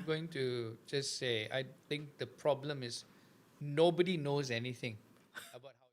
going to just say I think the problem is nobody knows anything about how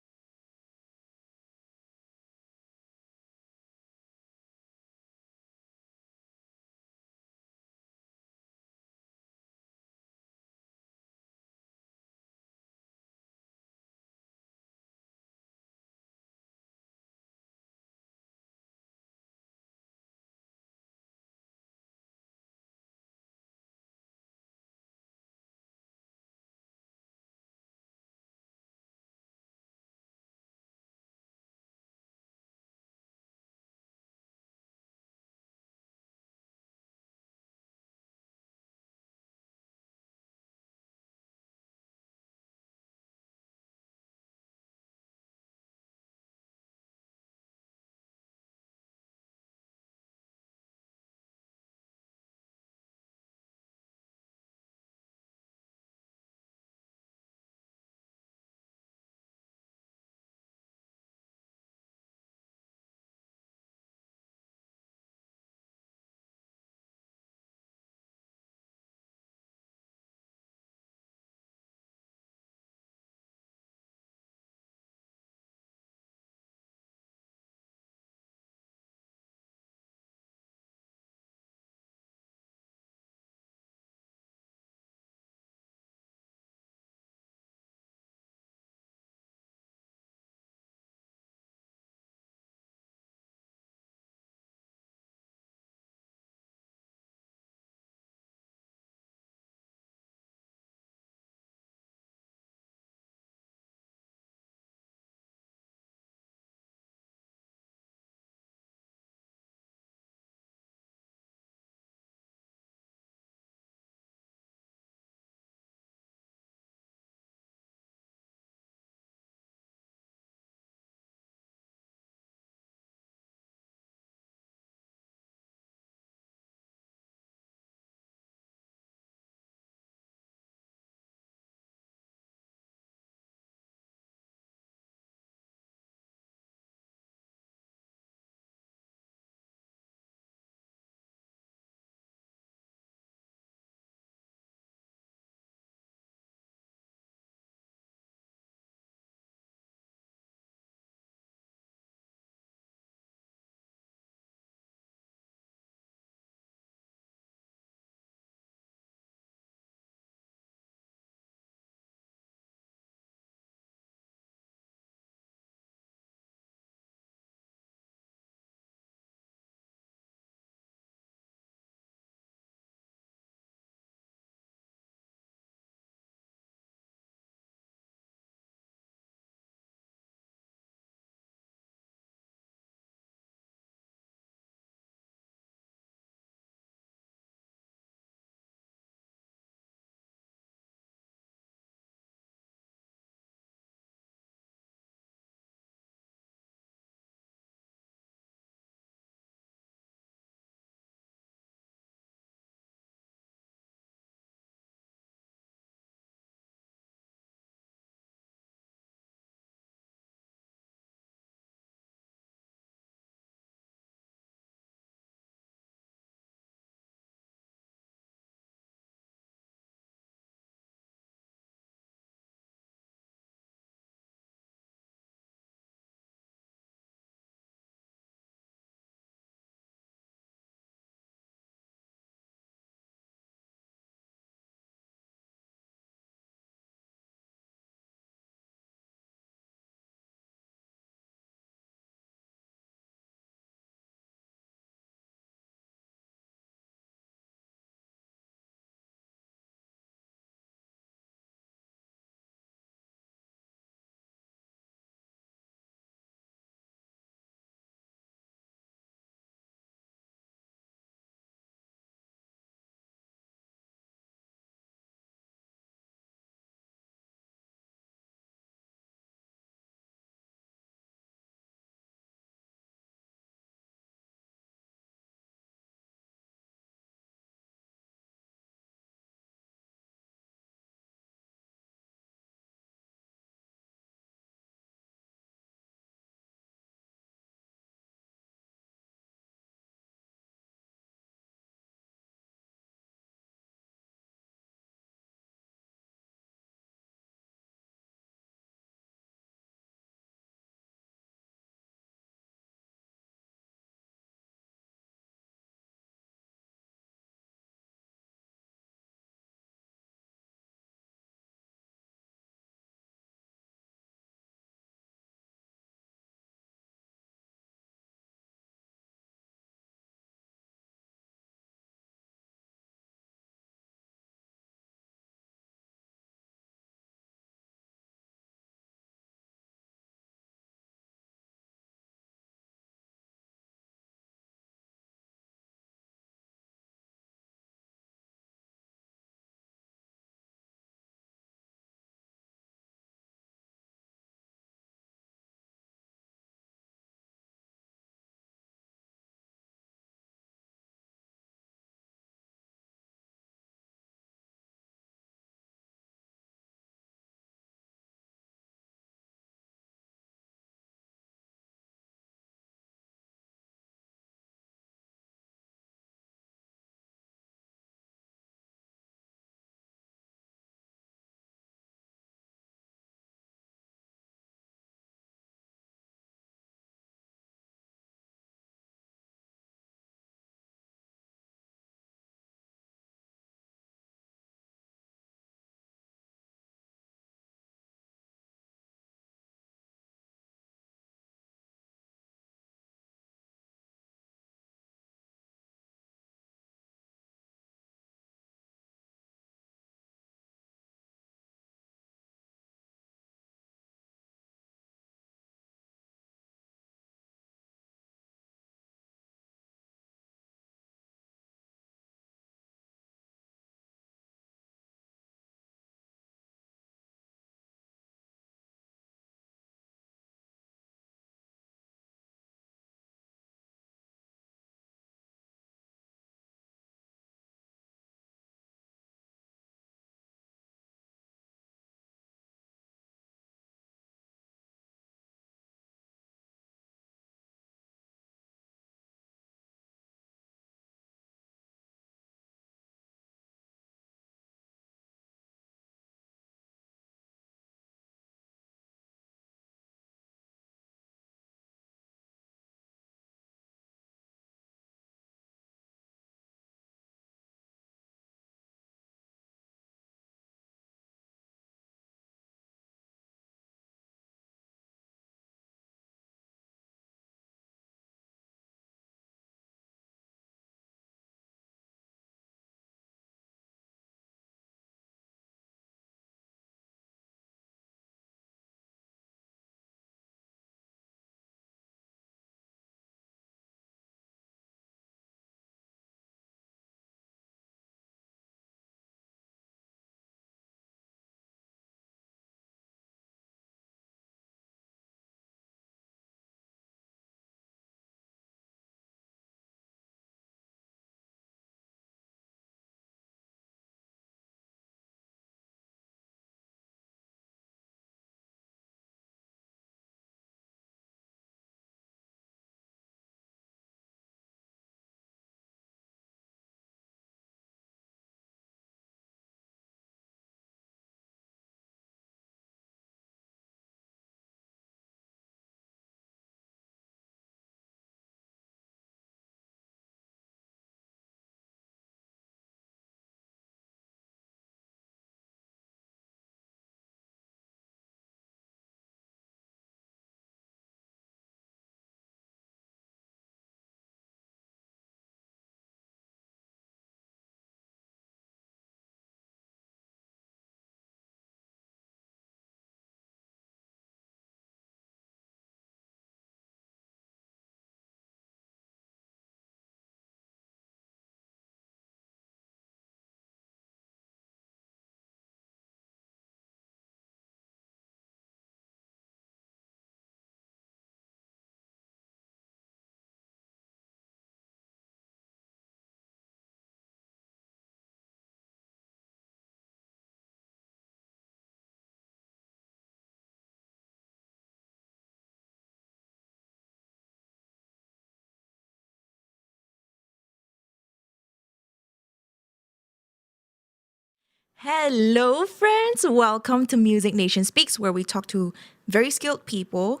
Hello, friends. Welcome to Music Nation Speaks, where we talk to very skilled people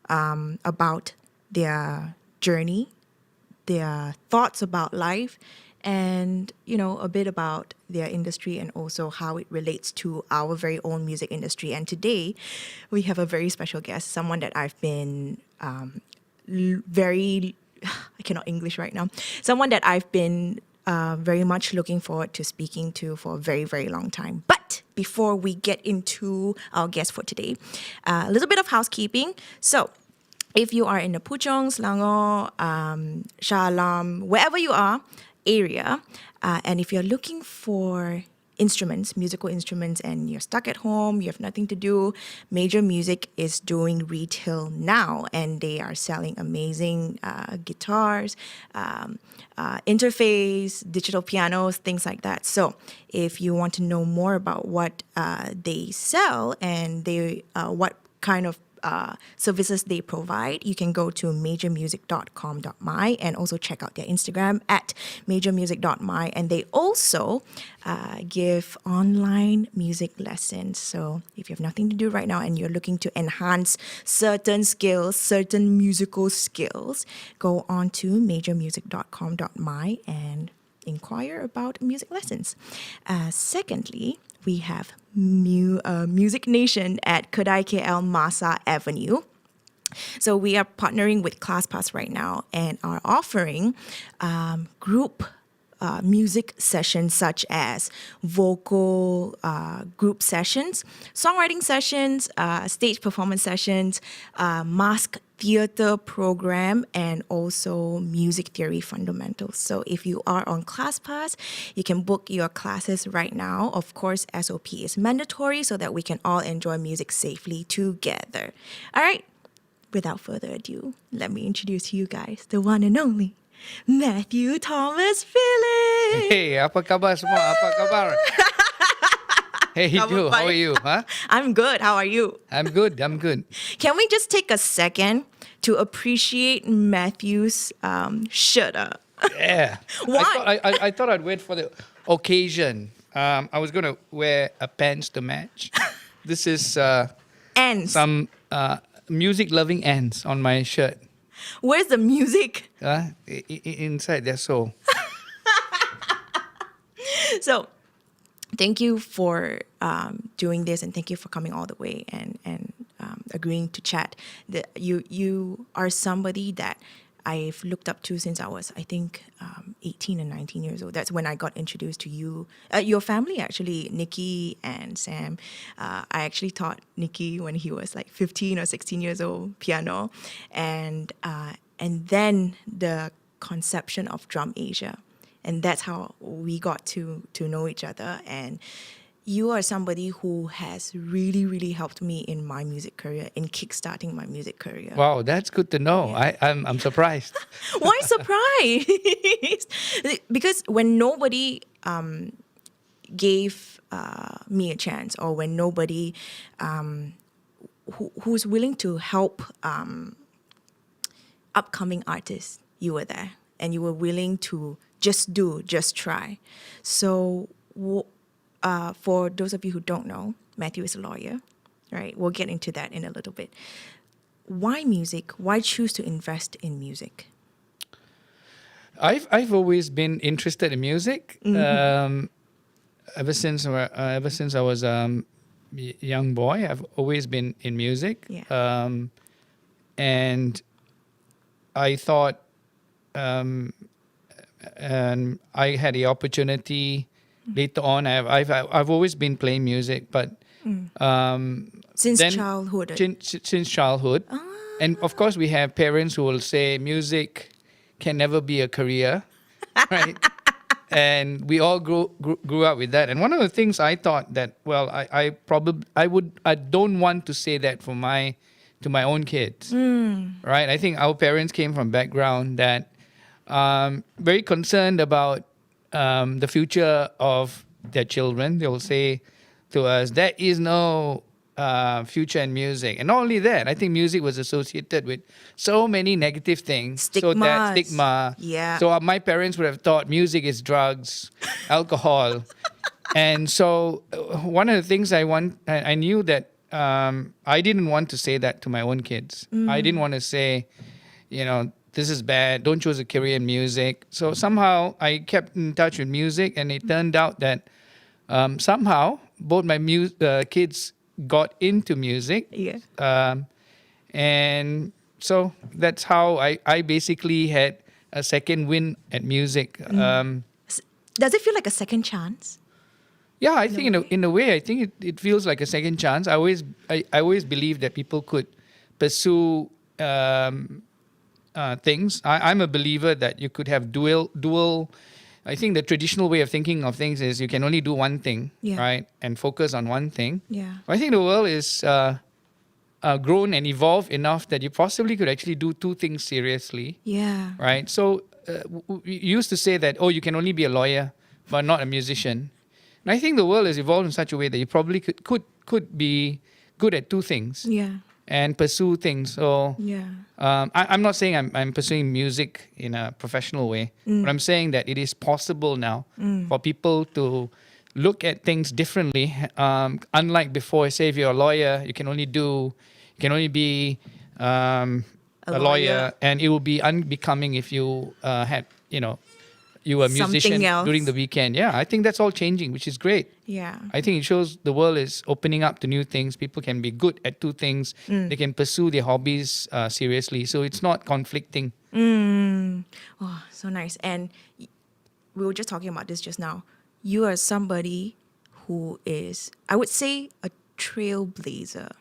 about their journey, their thoughts about life, and a bit about their industry and also how it relates to our very own music industry. And today, we have a very special guest, someone that I've been very I cannot English right now. Someone that I've been very much looking forward to speaking to for a very, very long time. But before we get into our guest for today, a little bit of housekeeping. So, if you are in the Puchong, Selangor, Shah Alam, wherever you are, area, and if you're looking for instruments, musical instruments, and you're stuck at home, you have nothing to do, Major Music is doing retail now, and they are selling amazing guitars, interface, digital pianos, things like that. So if you want to know more about what they sell and what kind of services they provide, you can go to majormusic.com.my and also check out their Instagram at majormusic.my. And they also give online music lessons. So if you have nothing to do right now and you're looking to enhance certain skills, certain musical skills, go on to majormusic.com.my and inquire about music lessons. Secondly, we have Music Nation at Kedai KL Masa Avenue. So we are partnering with ClassPass right now and are offering group music sessions such as vocal group sessions, songwriting sessions, stage performance sessions, mask theater program, and also music theory fundamentals. So if you are on ClassPass, you can book your classes right now. Of course, SOP is mandatory so that we can all enjoy music safely together. All right, without further ado, let me introduce to you guys the one and only Mathew Thomas Phillips. Hey, apa khabar semua? Apa khabar? Hey, Joe, how are you? Huh? I'm good. How are you? I'm good. I'm good. Can we just take a second to appreciate Matthew's shirt? Yeah. Why? I thought I'd wait for the occasion. I was gonna wear a pants to match. This is Ants. some music-loving ants on my shirt. Where's the music? Inside their soul. So, thank you for doing this, and thank you for coming all the way and agreeing to chat. You are somebody that I've looked up to since I was, I think, 18 and 19 years old. That's when I got introduced to you, your family actually, Nikki and Sam. I actually taught Nikki when he was like 15 or 16 years old, piano, and then the conception of Drum Asia. And that's how we got to know each other. And you are somebody who has really, really helped me in my music career, in kickstarting my music career. Wow, that's good to know. Yeah. I'm surprised. Why surprised? Because when nobody gave me a chance, or when nobody who's willing to help upcoming artists, you were there. And you were willing to just try. So for those of you who don't know, Mathew is a lawyer, right? We'll get into that in a little bit. Why music? Why choose to invest in music? I've always been interested in music. Mm-hmm. Ever since I was a young boy, I've always been in music. Yeah. And I thought, and I had the opportunity later on. I've always been playing music, but Since then- childhood. since childhood. And of course, we have parents who will say music can never be a career, right? And we all grew up with that. And one of the things I thought that, well, I don't want to say that to my own kids, right? I think our parents came from background that very concerned about the future of their children. They will say to us, there is no future in music. And not only that, I think music was associated with so many negative things. So that Stigmas. stigma. Yeah. So my parents would have thought music is drugs, alcohol. And so one of the things I knew that I didn't want to say that to my own kids. I didn't want to say, this is bad, don't choose a career in music. So somehow I kept in touch with music, and it turned out that somehow both my kids got into music. Yeah. And so that's how I basically had a second win at music. Does it feel like a second chance? Yeah, I think in a way, I think it feels like a second chance. I always believe that people could pursue things. I'm a believer that you could have dual. I think the traditional way of thinking of things is you can only do one thing, right, and focus on one thing. Yeah. I think the world is grown and evolved enough that you possibly could actually do two things seriously. Yeah. Right. So we used to say that, you can only be a lawyer, but not a musician. And I think the world has evolved in such a way that you probably could be good at two things. Yeah. And pursue things. So Yeah. I'm not saying I'm pursuing music in a professional way, but I'm saying that it is possible now for people to look at things differently. Unlike before, say if you're a lawyer, you can only be a lawyer, and it would be unbecoming if you had, you were a musician Something else. during the weekend. Yeah, I think that's all changing, which is great. Yeah. I think it shows the world is opening up to new things. People can be good at two things. They can pursue their hobbies seriously. So it's not conflicting. Oh, so nice. And we were just talking about this just now. You are somebody who is, I would say, a trailblazer,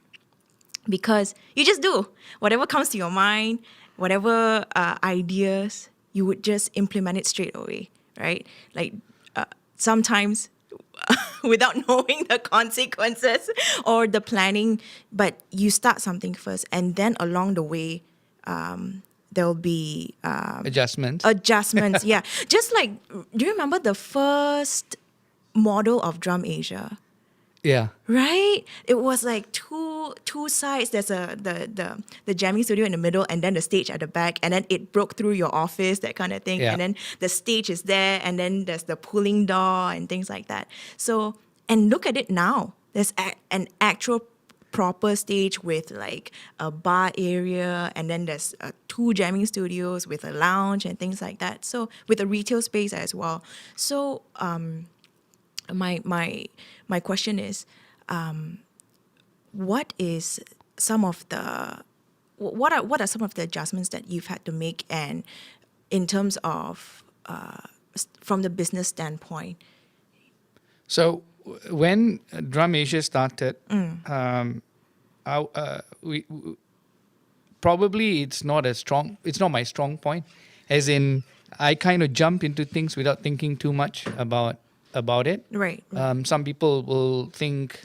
because you just do whatever comes to your mind, whatever ideas, you would just implement it straight away, right? Like sometimes without knowing the consequences or the planning, but you start something first, and then along the way, there'll be Adjustments. Yeah. Just like, do you remember the first model of Drum Asia? Yeah. Right? It was like two sides. There's the jamming studio in the middle, and then the stage at the back, and then it broke through your office, that kind of thing. Yeah. And then the stage is there, and then there's the pulling door and things like that. So, and look at it now. There's an actual proper stage with like a bar area, and then there's two jamming studios with a lounge and things like that. So with a retail space as well. So my question is, what is some of the what are some of the adjustments that you've had to make, and in terms of from the business standpoint? So when Drum Asia started, we probably it's not my strong point, as in I kind of jump into things without thinking too much about it. Right. Some people will think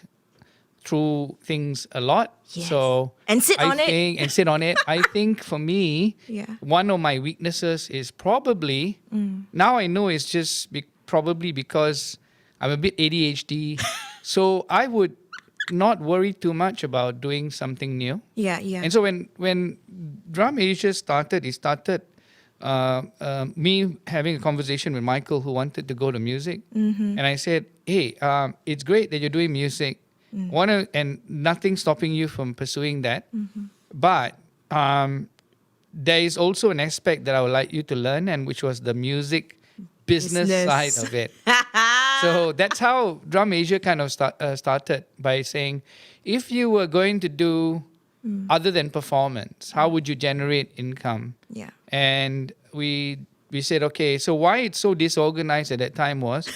through things a lot. Yes. So And sit on it. I think for me, one of my weaknesses is probably, now I know it's just probably because I'm a bit ADHD. So I would not worry too much about doing something new. Yeah. And so when Drum Asia started, it started me having a conversation with Michael, who wanted to go to music. And I said, hey, it's great that you're doing music. And nothing's stopping you from pursuing that. But there is also an aspect that I would like you to learn, and which was the music business side of it. So that's how Drum Asia kind of started, by saying, if you were going to do other than performance, how would you generate income? Yeah. And we said, okay, so why it's so disorganized at that time was,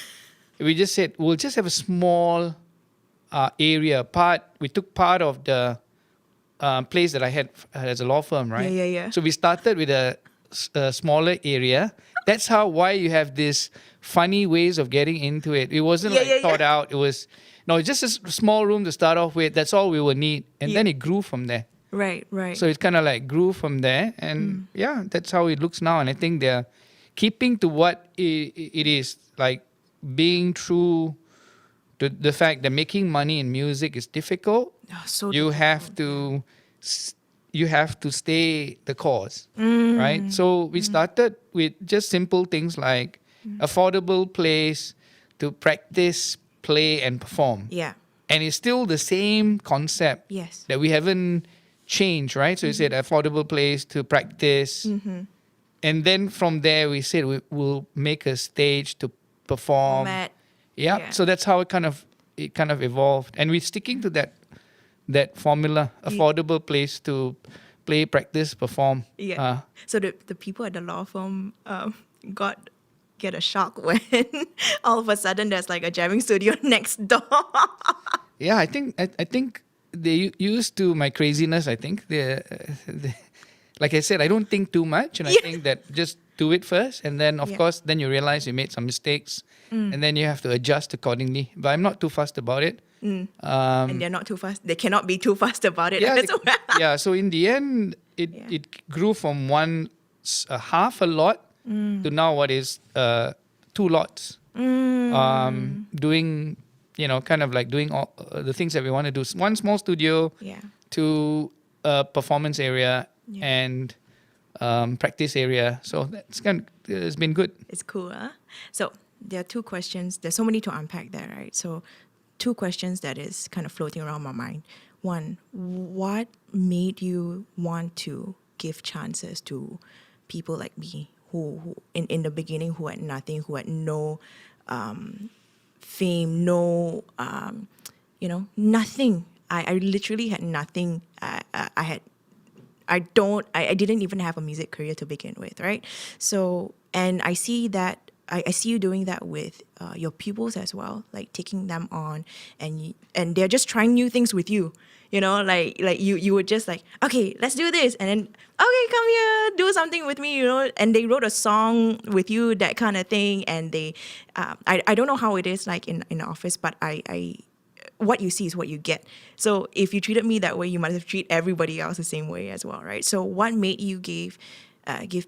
we just said, we'll just have a small area. We took part of the place that I had as a law firm, right? Yeah. So we started with a smaller area. That's why you have this funny ways of getting into it. It wasn't thought out. It was, it's just a small room to start off with. That's all we would need. And then it grew from there. Right. So it kind of like grew from there. And that's how it looks now. And I think they're keeping to what it is, like being true to the fact that making money in music is difficult. You have to stay the course, right? So we started with just simple things like affordable place to practice play and perform. Yeah. And it's still the same concept Yes. that we haven't changed, right? So you said affordable place to practice. And then from there, we said we'll make a stage to perform. Format. Yeah. Yeah. So that's how it kind of evolved. And we're sticking to that formula, affordable place to play, practice, perform. Yeah. So the people at the law firm get a shock when all of a sudden there's like a jamming studio next door. Yeah, I think they used to my craziness. I think like I said, I don't think too much, and I think that just do it first, and then of course then you realize you made some mistakes, and then you have to adjust accordingly. But I'm not too fussed about it. And they're not too fast. They cannot be too fast about it. Yeah, as well. yeah. So in the end, it grew from half a lot to now what is 2 lots. Doing kind of like doing all the things that we want to do. One small studio to a performance area and practice area. So it's been good. It's cool, huh? So there are 2 questions. There's so many to unpack there, right? So 2 questions that is kind of floating around my mind. One, what made you want to give chances to people like me who in the beginning who had nothing, who had no fame, no nothing. I literally had nothing. I didn't even have a music career to begin with, right? So, and I see that I see you doing that with your pupils as well, like taking them on, and they're just trying new things with you. Like you would just like, okay, let's do this, and then okay, come here, do something with me, and they wrote a song with you, that kind of thing, and they, I don't know how it is like in the office, but I what you see is what you get. So if you treated me that way, you might have treated everybody else the same way as well, right? So what made you give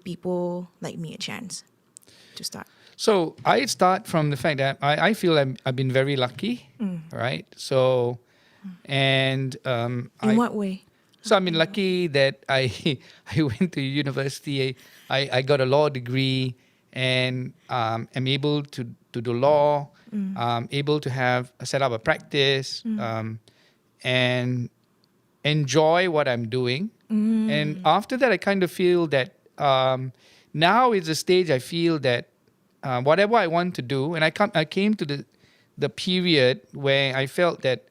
people like me a chance to start? So I start from the fact that I feel I've been very lucky, right? So, and in what way? So I've been lucky that I went to university. I got a law degree, and am able to do law. Able to set up a practice, and enjoy what I'm doing. And after that, I kind of feel that now is the stage I feel that whatever I want to do, and I came to the period where I felt that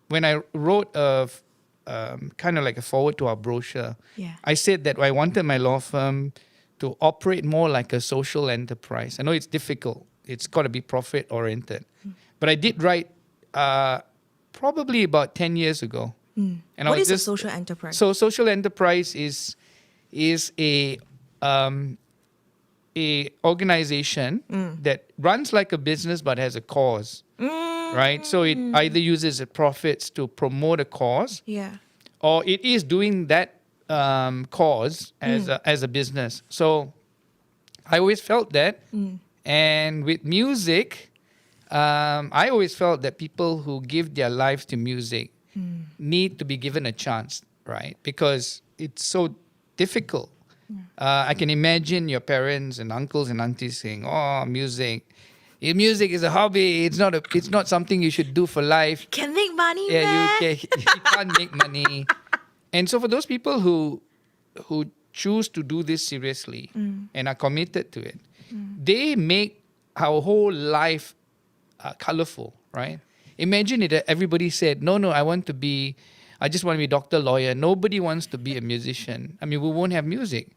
when I wrote kind of like a forward to our brochure, I said that I wanted my law firm to operate more like a social enterprise. I know it's difficult. It's got to be profit oriented. But I did write probably about 10 years ago. And what is a social enterprise? So social enterprise is a organization that runs like a business but has a cause, right? So it either uses its profits to promote a cause, or it is doing that cause as a business. So I always felt that. And with music, I always felt that people who give their lives to music need to be given a chance, right? Because it's so difficult. I can imagine your parents and uncles and aunties saying, "Oh, music is a hobby. It's not something you should do for life. Can make money, you can't make money." And so for those people who choose to do this seriously and are committed to it, they make our whole life colorful, right? Imagine it. Everybody said, "No, I just want to be doctor, lawyer." Nobody wants to be a musician. I mean, we won't have music.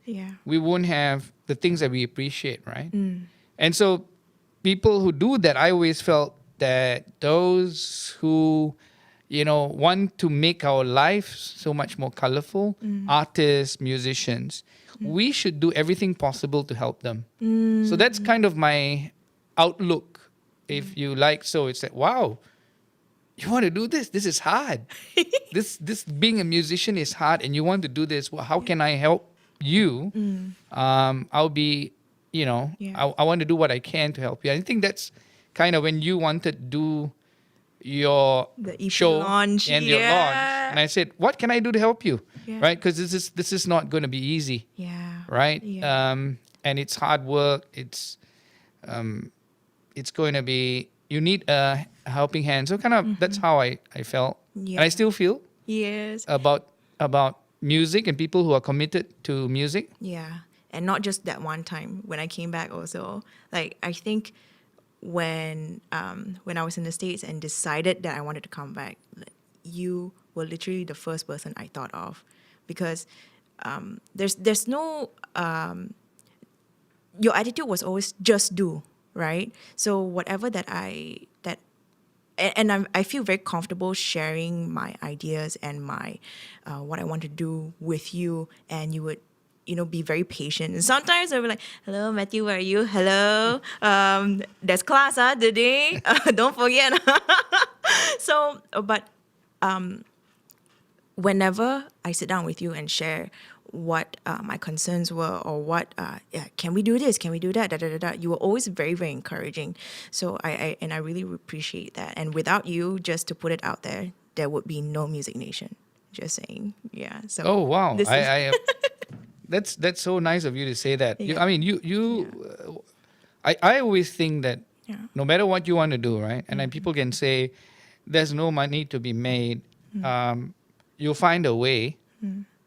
We won't have the things that we appreciate, right? And so people who do that, I always felt that those who, want to make our life so much more colorful, artists, musicians, we should do everything possible to help them. So that's kind of my outlook, if you like. So it's like, wow, you want to do this? This is hard. This being a musician is hard, and you want to do this. Well, how can I help you? I'll be, I want to do what I can to help you. I think that's kind of when you wanted to do your the EP show launch, and your launch, and I said, what can I do to help you? Right? Because this is not going to be easy. Right? And it's hard work. It's going to be you need a helping hand. So kind of that's how I felt, and I Yeah. still feel Yes. about music and people who are committed to music. Yeah. And not just that one time when I came back also. Like I think when I was in the States and decided that I wanted to come back, like, you were literally the first person I thought of, because there's no your attitude was always just do, right? So whatever I feel very comfortable sharing my ideas and my what I want to do with you, and you would be very patient. And sometimes I'll be like, "Hello, Matthew, where are you? Hello, there's class today. Don't forget." So, but whenever I sit down with you and share what my concerns were, or what can we do this, can we do that, you were always very, very encouraging. So I really appreciate that. And without you, just to put it out there would be no Music Nation. Just saying, yeah. So Oh wow, this is that's so nice of you to say that. Yeah. I mean, I always think that Yeah. no matter what you want to do, right? And then people can say there's no money to be made. You'll find a way,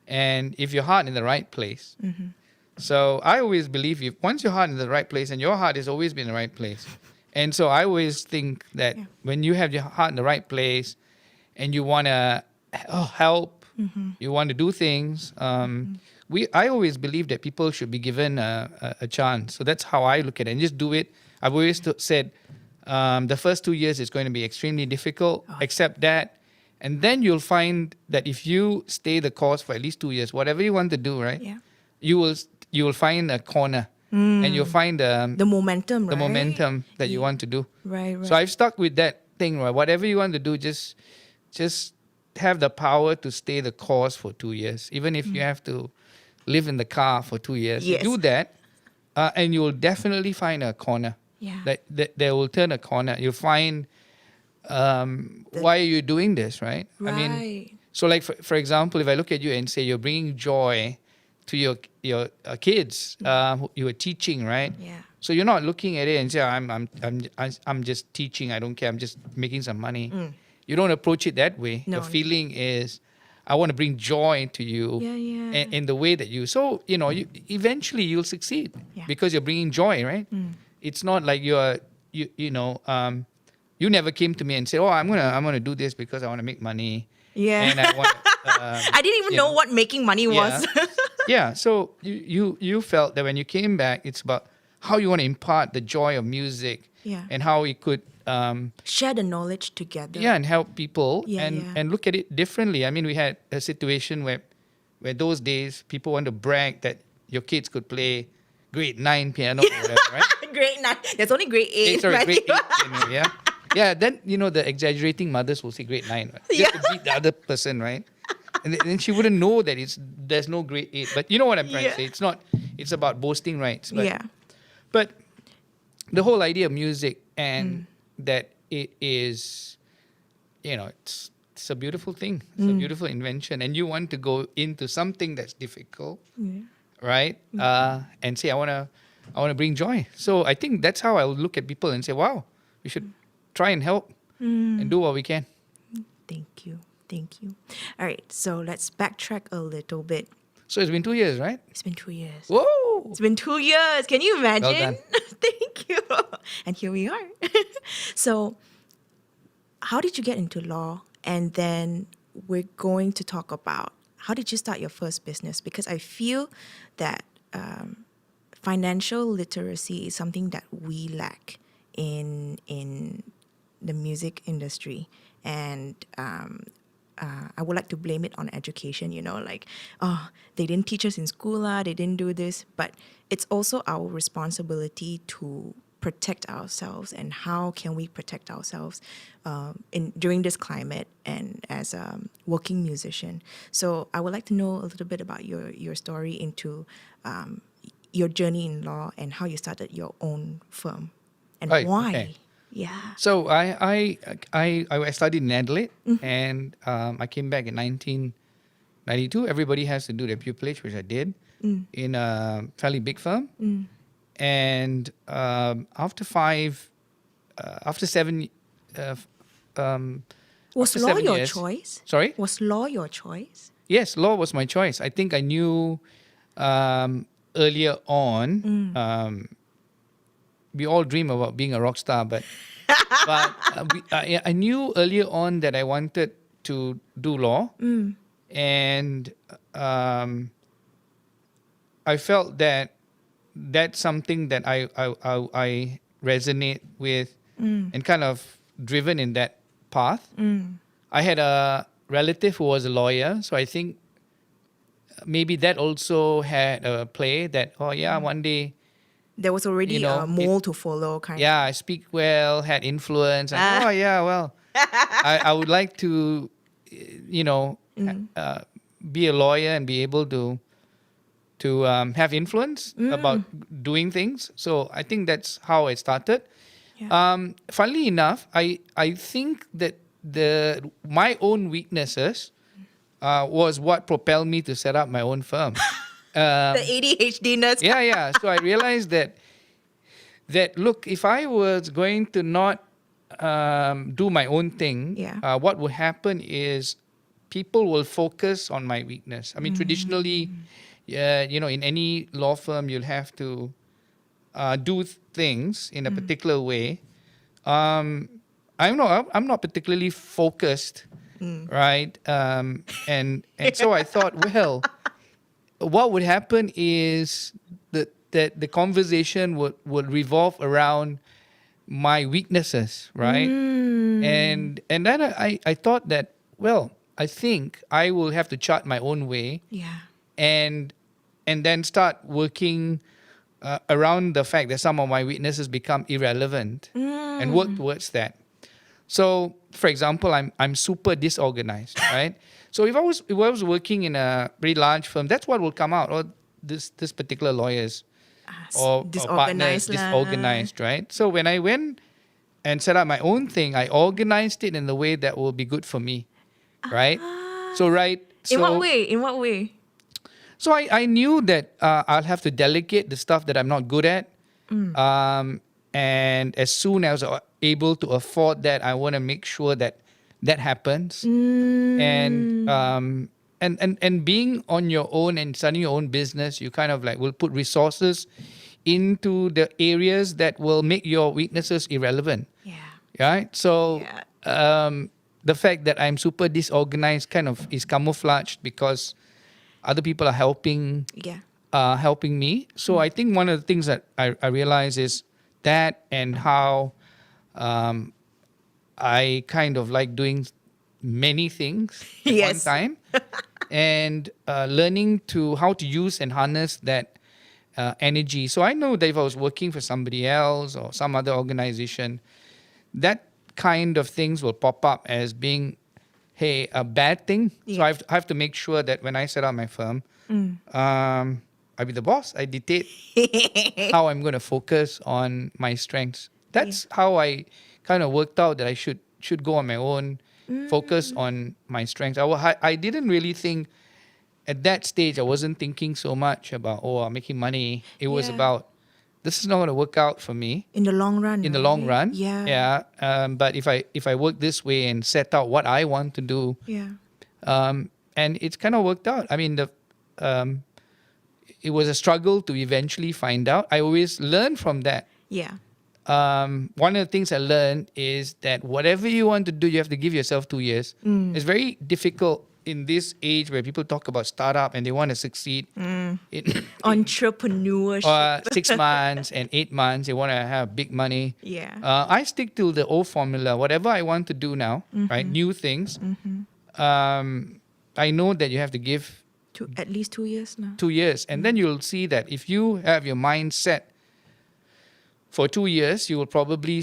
and if your heart in the right place. So I always believe if once your heart in the right place, and your heart has always been in the right place, and so I always think that Yeah. when you have your heart in the right place, and you want to help, you want to do things. I always believe that people should be given a chance. So that's how I look at it, and just do it. I've always said the first 2 years is going to be extremely difficult. Accept that, and then you'll find that if you stay the course for at least 2 years, whatever you want to do, right? Yeah. You will find a corner, and you'll find the momentum, the right? momentum that you want to do. Right. So I've stuck with that thing, right? Whatever you want to do, just have the power to stay the course for 2 years, even if you have to live in the car for 2 years. Yes. You do that, and you will definitely find a corner. Yeah. That they will turn a corner. You'll find why are you doing this, right? I mean, Right. so like for example, if I look at you and say you're bringing joy to your kids, who you are teaching, right? Yeah. So you're not looking at it and say I'm just teaching. I don't care. I'm just making some money. You don't approach it that way. No, Your no. feeling is, I want to bring joy to you. Yeah, yeah. In the way that you. So you eventually you'll succeed Yeah. because you're bringing joy, right? It's not like you never came to me and said, "Oh, I'm gonna do this because I want to make money." Yeah. And I want. I didn't even know what making money was. Yeah. So you felt that when you came back, it's about how you want to impart the joy of music. Yeah. And how it could. Share the knowledge together. Yeah, and help people, Yeah, and yeah. and look at it differently. I mean, we had a situation where those days people want to brag that your kids could play grade 9 piano or whatever, right? Grade 9. There's only grade 8. Sorry, Matthew. grade 8 piano, yeah. Yeah, then the exaggerating mothers will say grade 9, right? Just to beat the other person, right? And then she wouldn't know that there's no grade 8. But you know what I'm trying to say? It's about boasting rights. But, Yeah. But the whole idea of music and that it is, it's a beautiful thing. It's a beautiful invention. And you want to go into something that's difficult, right? And say, I want to bring joy. So I think that's how I would look at people and say, wow, we should try and help and do what we can. Thank you. All right, so let's backtrack a little bit. So it's been 2 years, right? It's been 2 years. Whoa! It's been 2 years. Can you imagine? Well done. Thank you. And here we are. So, how did you get into law? And then we're going to talk about how did you start your first business? Because I feel that financial literacy is something that we lack in the music industry. And I would like to blame it on education, like, they didn't teach us in school, they didn't do this. But it's also our responsibility to protect ourselves. And how can we protect ourselves during this climate and as a working musician? So I would like to know a little bit about your story into your journey in law and how you started your own firm and Right, why. okay. Yeah. So I studied in Adelaide, and I came back in 1992. Everybody has to do their pupillage, which I did in a fairly big firm. And after 5 after 7 Was after law 7 your years. choice? Sorry? Was law your choice? Yes, law was my choice. I think I knew earlier on. We all dream about being a rock star, but I knew earlier on that I wanted to do law, and I felt that that's something that I resonate with, and kind of driven in that path. I had a relative who was a lawyer, so I think maybe that also had a play that, oh yeah, one day, There was already you know, a mold to follow, kind yeah, I speak well, had influence, and Ah. oh yeah, well, I would like to, you know, be a lawyer and be able to have influence about doing things. So I think that's how I started. Yeah. Funnily enough, I think that my own weaknesses was what propelled me to set up my own firm. The ADHD nuts. Yeah. So I realized that look, if I was going to not do my own thing, Yeah. what would happen is people will focus on my weakness. I mean, traditionally, in any law firm, you'll have to do things in a particular way. I'm not particularly focused, right? And so I thought, well, what would happen is that the conversation would revolve around my weaknesses, right? And then I thought that, well, I think I will have to chart my own way, Yeah. and then start working around the fact that some of my weaknesses become irrelevant, and work towards that. So, for example, I'm super disorganized, right? So if I was working in a pretty large firm, that's what will come out. Or this particular lawyers or partners Disorganized lah. disorganized, right? So when I went and set up my own thing, I organized it in the way that will be good for me, right? So In what way? In what way? So I knew that I'll have to delegate the stuff that I'm not good at. And as soon as I'm able to afford that, I want to make sure that happens. And being on your own and starting your own business, you kind of like will put resources into the areas that will make your weaknesses irrelevant. Yeah. Right? So Yeah. the fact that I'm super disorganized kind of is camouflaged because other people are helping Yeah. helping me. So I think one of the things that I realize is that, and how I kind of like doing many things at one Yes. time, and learning to how to use and harness that energy. So I know that if I was working for somebody else or some other organization, that kind of things will pop up as being, hey, a bad thing. So Yeah. I have to make sure that when I set up my firm, I be the boss. I dictate how I'm going to focus on my strengths. That's how I kind of worked out that I should go on my own, focus on my strengths. I didn't really think at that stage. I wasn't thinking so much about I'm making money. It was Yeah. about, this is not going to work out for me In the long run. in the long right? run. Yeah. But if I work this way and set out what I want to do, Yeah. and it's kind of worked out. I mean, it was a struggle to eventually find out. I always learn from that. Yeah. One of the things I learned is that whatever you want to do, you have to give yourself 2 years. It's very difficult in this age where people talk about startup and they want to succeed in Entrepreneurship. 6 months and 8 months. They want to have big money. Yeah. I stick to the old formula. Whatever I want to do now, right? New things. I know that you have to give At least 2 years now. 2 years, and then you'll see that if you have your mind set for 2 years, you will probably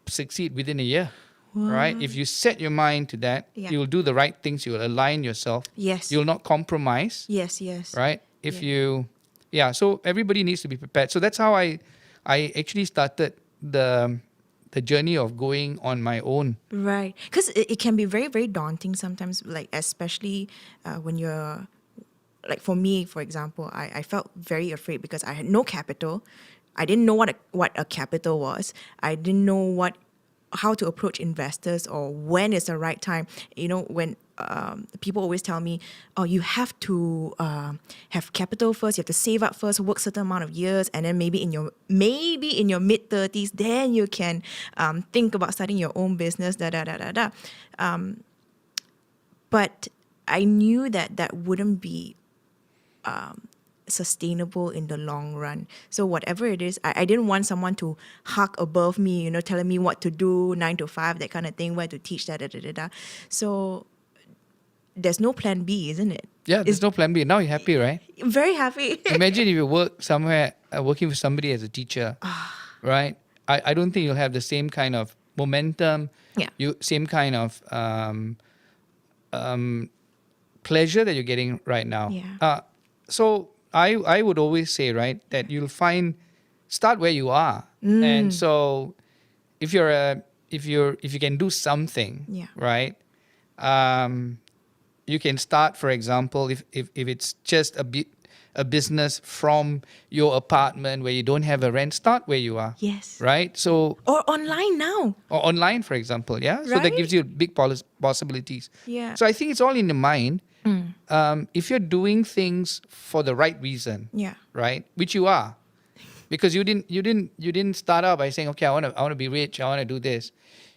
succeed within a year, right? If you set your mind to that, Yeah. you'll do the right things. You will align yourself. Yes. You'll not compromise, Yes. Yes. right? So everybody needs to be prepared. So that's how I actually started the journey of going on my own. Right. Because it can be very, very daunting sometimes, like, especially when you're, like, for me, for example, I felt very afraid because I had no capital. I didn't know what a capital was. I didn't know how to approach investors or when is the right time. When people always tell me, oh, you have to have capital first, you have to save up first, work certain amount of years, and then maybe in your mid-30s, then you can think about starting your own business, but I knew that wouldn't be sustainable in the long run. So whatever it is, I didn't want someone to hug above me, telling me what to do, 9 to 5, that kind of thing, where to teach, So there's no plan B, isn't it? Yeah, there's no plan B. Now you're happy, right? Very happy. Imagine if you work somewhere, working with somebody as a teacher, right? I don't think you'll have the same kind of momentum, same kind of pleasure that you're getting right now. Yeah. So I would always say, right, that you'll start where you are. And so if you can do something, right, you can start, for example, if it's just a business from your apartment where you don't have a rent, start where you are. Yes. Right? So or online now. Or online, for example, yeah? So that Right? gives you big possibilities. Yeah. So I think it's all in the mind. If you're doing things for the right reason, Yeah. right, which you are, because you didn't start out by saying, okay, I want to be rich, I want to do this.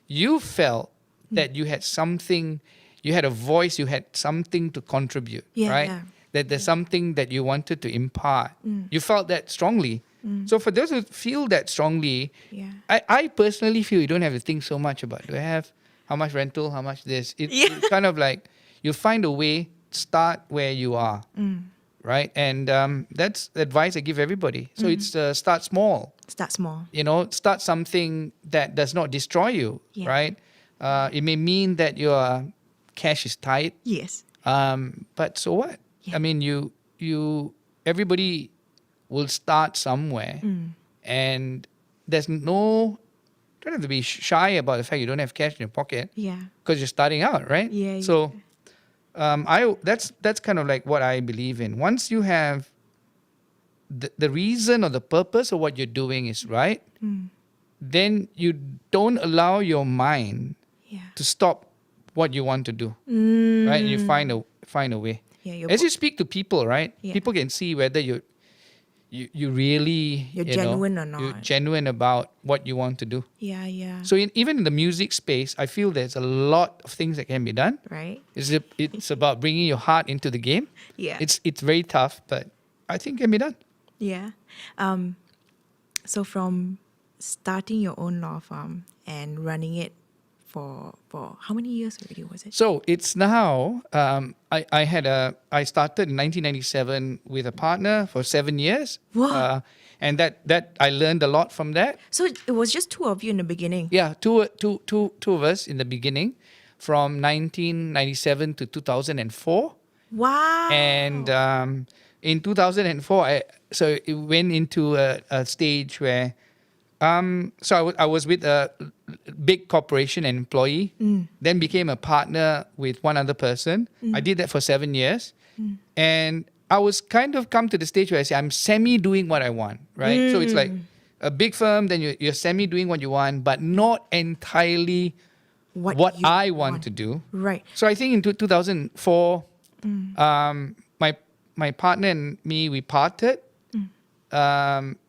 You felt that you had something, you had a voice, you had something to contribute, right? Yeah. That there's something that you wanted to impart. You felt that strongly. So for those who feel that strongly, Yeah. I personally feel you don't have to think so much about, do I have how much rental, how much this? It's kind of like you find a way, start where you are, right? And that's the advice I give everybody. So it's start small. Start small. Start something that does not destroy you, Yeah. right? It may mean that your cash is tight, Yes. but so what? Yeah. I mean, everybody will start somewhere, and don't have to be shy about the fact you don't have cash in your pocket Yeah. because you're starting out, right? Yeah. So, that's kind of like what I believe in. Once you have the reason or the purpose of what you're doing is right, then you don't allow your mind to stop what you want to do, right? And you find a way. Yeah. As you speak to people, right? Yeah. People can see whether you really You're genuine or not. You're genuine about what you want to do. Yeah. So even in the music space, I feel there's a lot of things that can be done. Right. It's about bringing your heart into the game. Yeah. It's very tough, but I think it can be done. Yeah. So from starting your own law firm and running it for how many years already was it? So it's now, I started in 1997 with a partner for 7 years. Wow. And that I learned a lot from that. So it was just two of you in the beginning. Yeah, two of us in the beginning from 1997 to 2004. Wow. And in 2004, so it went into a stage where, so I was with a big corporation, an employee, then became a partner with one other person. I did that for 7 years. And I was kind of come to the stage where I say, I'm semi-doing what I want, right? So it's like a big firm, then you're semi-doing what you want, but not entirely what you I want to do. Right. So I think in 2004, my partner and me, we parted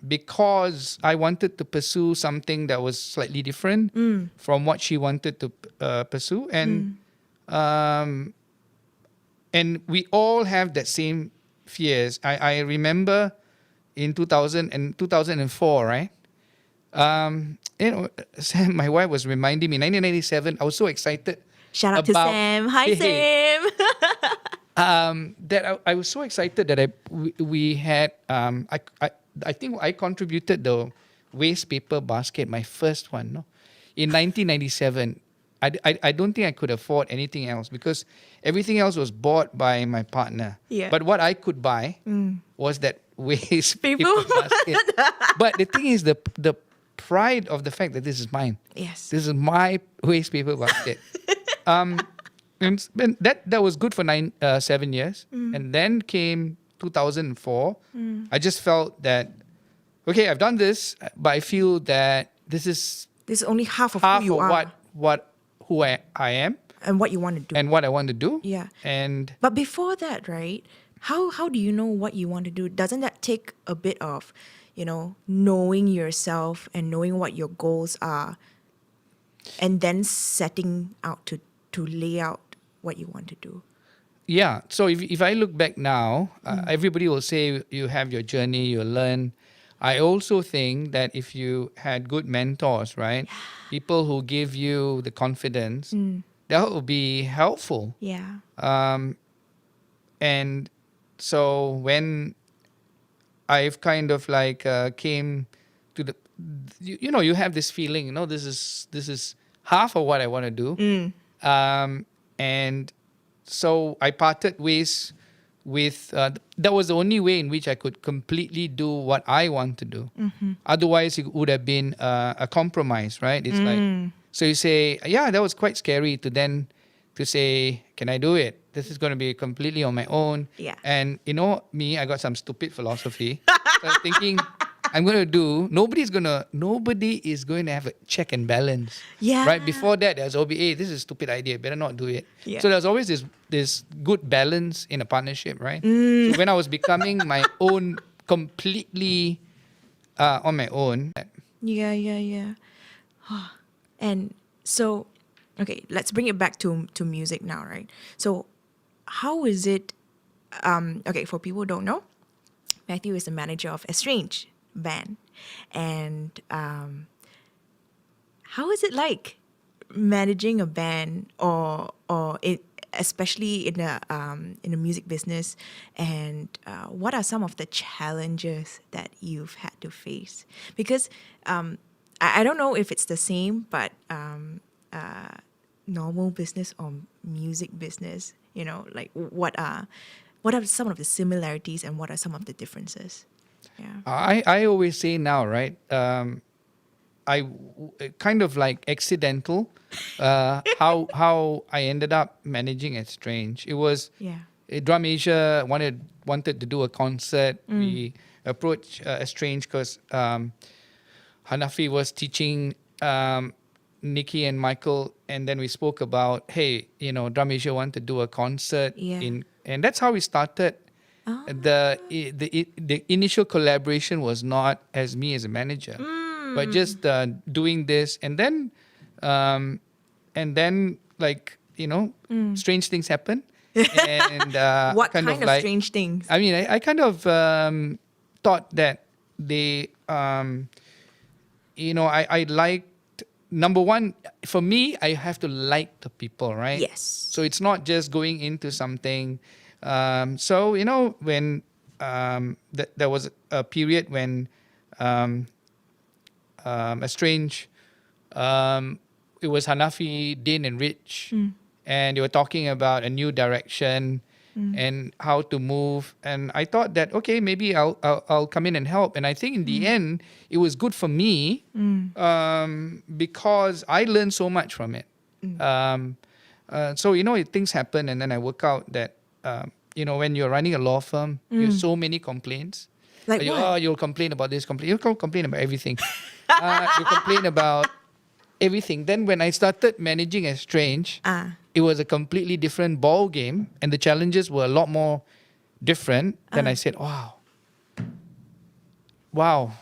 because I wanted to pursue something that was slightly different from what she wanted to pursue. And we all have that same fears. I remember in 2004, right? Sam, my wife was reminding me, 1997, I was so excited. Shout out to Sam. Hi, Sam. That I was so excited that we had, I think I contributed the waste paper basket, my first one, no? In 1997. I don't think I could afford anything else because everything else was bought by my partner. Yeah. But what I could buy was that waste paper Paper basket. But the thing is, the pride of the fact that this is mine. Yes. This is my waste paper basket. And that was good for 7 years. And then came 2004. I just felt that okay, I've done this, but I feel that this is This is only half of half who you of are who I am and what you want to do. and what I want to do. Yeah. And But before that, right? How do you know what you want to do? Doesn't that take a bit of, knowing yourself and knowing what your goals are, and then setting out to lay out what you want to do? yeah, so if I look back now, everybody will say you have your journey, you learn. I also think that if you had good mentors, right? People who give you the confidence, that will be helpful. Yeah. And so when I've kind of like came to the, you have this feeling, this is half of what I want to do. And so I parted ways with, that was the only way in which I could completely do what I want to do. Otherwise, it would have been a compromise, right? It's like, so you say, yeah, that was quite scary to say, can I do it? This is going to be completely on my own. Yeah. And me, I got some stupid philosophy. So I was thinking, I'm going to do, nobody is going to have a check and balance. Yeah. Right? Before that, there's always, hey, this is a stupid idea, better not do it. Yeah. So there's always this good balance in a partnership, right? So when I was becoming my own, completely on my own. Yeah. And so, okay, let's bring it back to music now, right? So, how is it? Okay, for people who don't know, Mathew is the manager of Estranged band, and how is it like managing a band, especially in a music business, and what are some of the challenges that you've had to face? Because I don't know if it's the same, but normal business or music business, like what are some of the similarities and what are some of the differences? Yeah. I always say now, right? I kind of like accidental how I ended up managing Estranged. It was Drum Asia wanted to do a concert. We approached Estranged because Hanafi was teaching Nikki and Michael, and then we spoke about, hey, Drum Asia want to do a concert and that's how we started. The initial collaboration was not as me as a manager, but just doing this, and then like strange things happen. And what kind of strange things? I mean, I kind of thought that they, I liked. Number one, for me, I have to like the people, right? Yes. So it's not just going into something. So when there was a period when Estranged, it was Hanafi, Din, and Rich, and they were talking about a new direction and how to move. And I thought that, okay, maybe I'll come in and help. And I think in the end, it was good for me because I learned so much from it. So things happen, and then I work out that when you're running a law firm, you have so many complaints. Like what? You'll complain about this, you'll complain about everything. You complain about everything. Then when I started managing Estranged, it was a completely different ball game, and the challenges were a lot more different. Then I said, wow.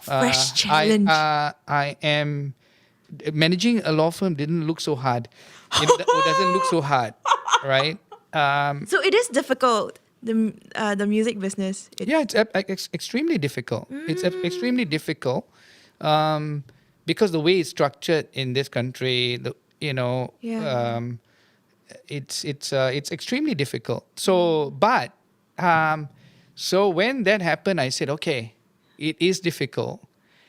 Fresh challenge. I am managing a law firm didn't look so hard. It doesn't look so hard, right? So it is difficult, the music business. It's extremely difficult. It's extremely difficult because the way it's structured in this country, it's extremely difficult. So, but so when that happened, I said, okay, it is difficult.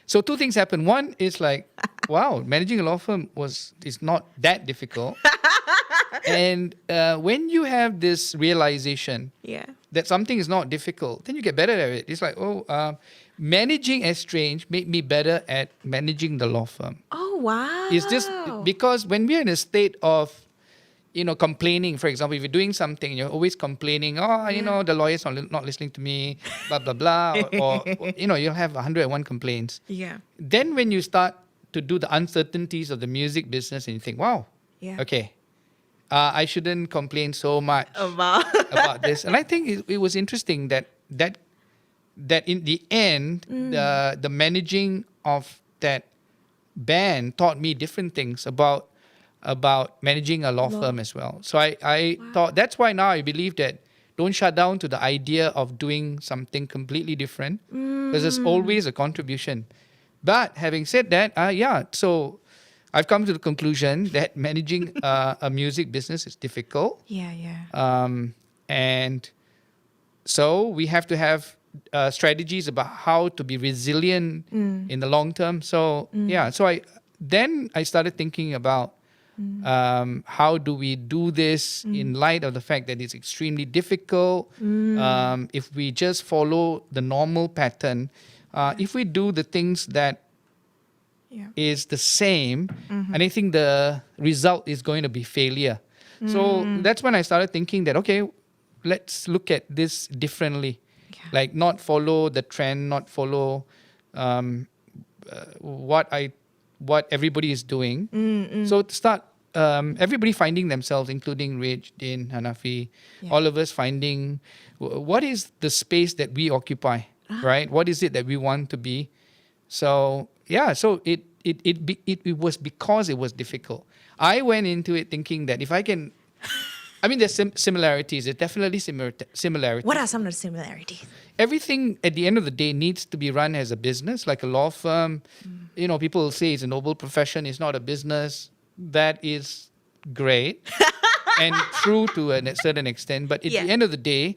So two things happened. One is like, wow, managing a law firm is not that difficult. And when you have this realization that something is not difficult, then you get better at it. It's like, managing Estranged made me better at managing the law firm. Oh, wow. It's just because when we're in a state of, complaining. For example, if you're doing something, you're always complaining, the lawyer's not listening to me, blah, blah, blah. Or you'll have 101 complaints. Yeah. Then when you start to do the uncertainties of the music business and you think, wow, Yeah. okay, I shouldn't complain so much about this. And I think it was interesting that in the end, the managing of that band taught me different things about managing a law firm as well. So I thought that's why now I believe that don't shut down to the idea of doing something completely different, because there's always a contribution. But having said that, so I've come to the conclusion that managing a music business is difficult. Yeah. And so we have to have strategies about how to be resilient in the long term. So so I started thinking about how do we do this in light of the fact that it's extremely difficult. If we just follow the normal pattern, if we do the things that is the same, and I think the result is going to be failure. So that's when I started thinking that, okay, let's look at this differently. Like not follow the trend, not follow what everybody is doing. So to start, everybody finding themselves, including Rich, Din, Hanafi, all of us finding what is the space that we occupy, right? What is it that we want to be? So so it was because it was difficult. I went into it thinking that if I can, there's similarities. There's definitely similarities. What are some of the similarities? Everything at the end of the day needs to be run as a business, like a law firm. People will say it's a noble profession. It's not a business. That is great and true to a certain extent. But at the end of the day,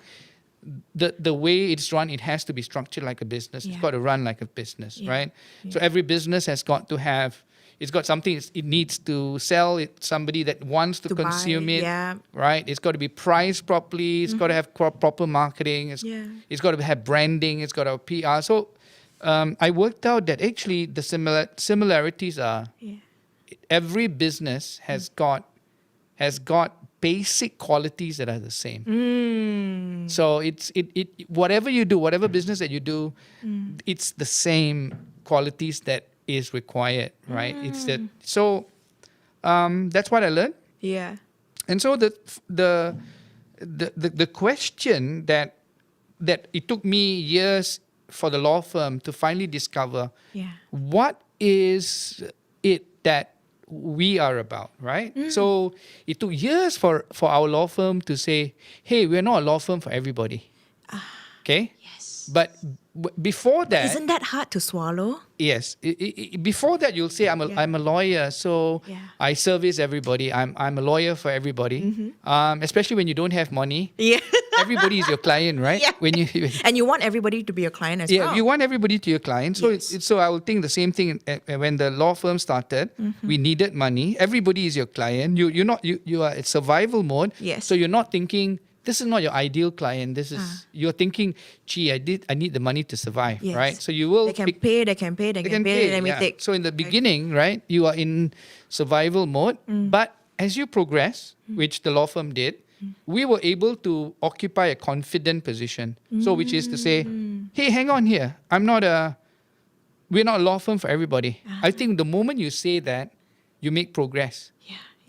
the way it's run, it has to be structured like a business. It's got to run like a business, right? So every business has got to have, it's got something it needs to sell. It's somebody that wants to consume it, right? It's got to be priced properly. It's got to have proper marketing. It's got to have branding. It's got to have PR. So I worked out that actually the similarities are every business has got basic qualities that are the same. So it's whatever you do, whatever business that you do, it's the same qualities that is required, right? It's that. So that's what I learned. Yeah. And so the question that it took me years for the law firm to finally discover what is it that we are about, right? So it took years for our law firm to say, hey, we're not a law firm for everybody. Okay? Yes. But before that... Isn't that hard to swallow? Yes. Before that, you'll say, I'm a lawyer, so I service everybody. I'm a lawyer for everybody. Especially when you don't have money. Yeah. Everybody is your client, right? Yeah. And you want everybody to be your client as well. Yeah, you want everybody to your client. So so I would think the same thing when the law firm started. We needed money. Everybody is your client. You are at survival mode. Yes. So you're not thinking, this is not your ideal client. This is you're thinking, gee, I need the money to survive, right? So you will They can pay. Let me take. So in the beginning, right, you are in survival mode. But as you progress, which the law firm did, we were able to occupy a confident position. So which is to say, hey, hang on here. we're not a law firm for everybody. I think the moment you say that, you make progress.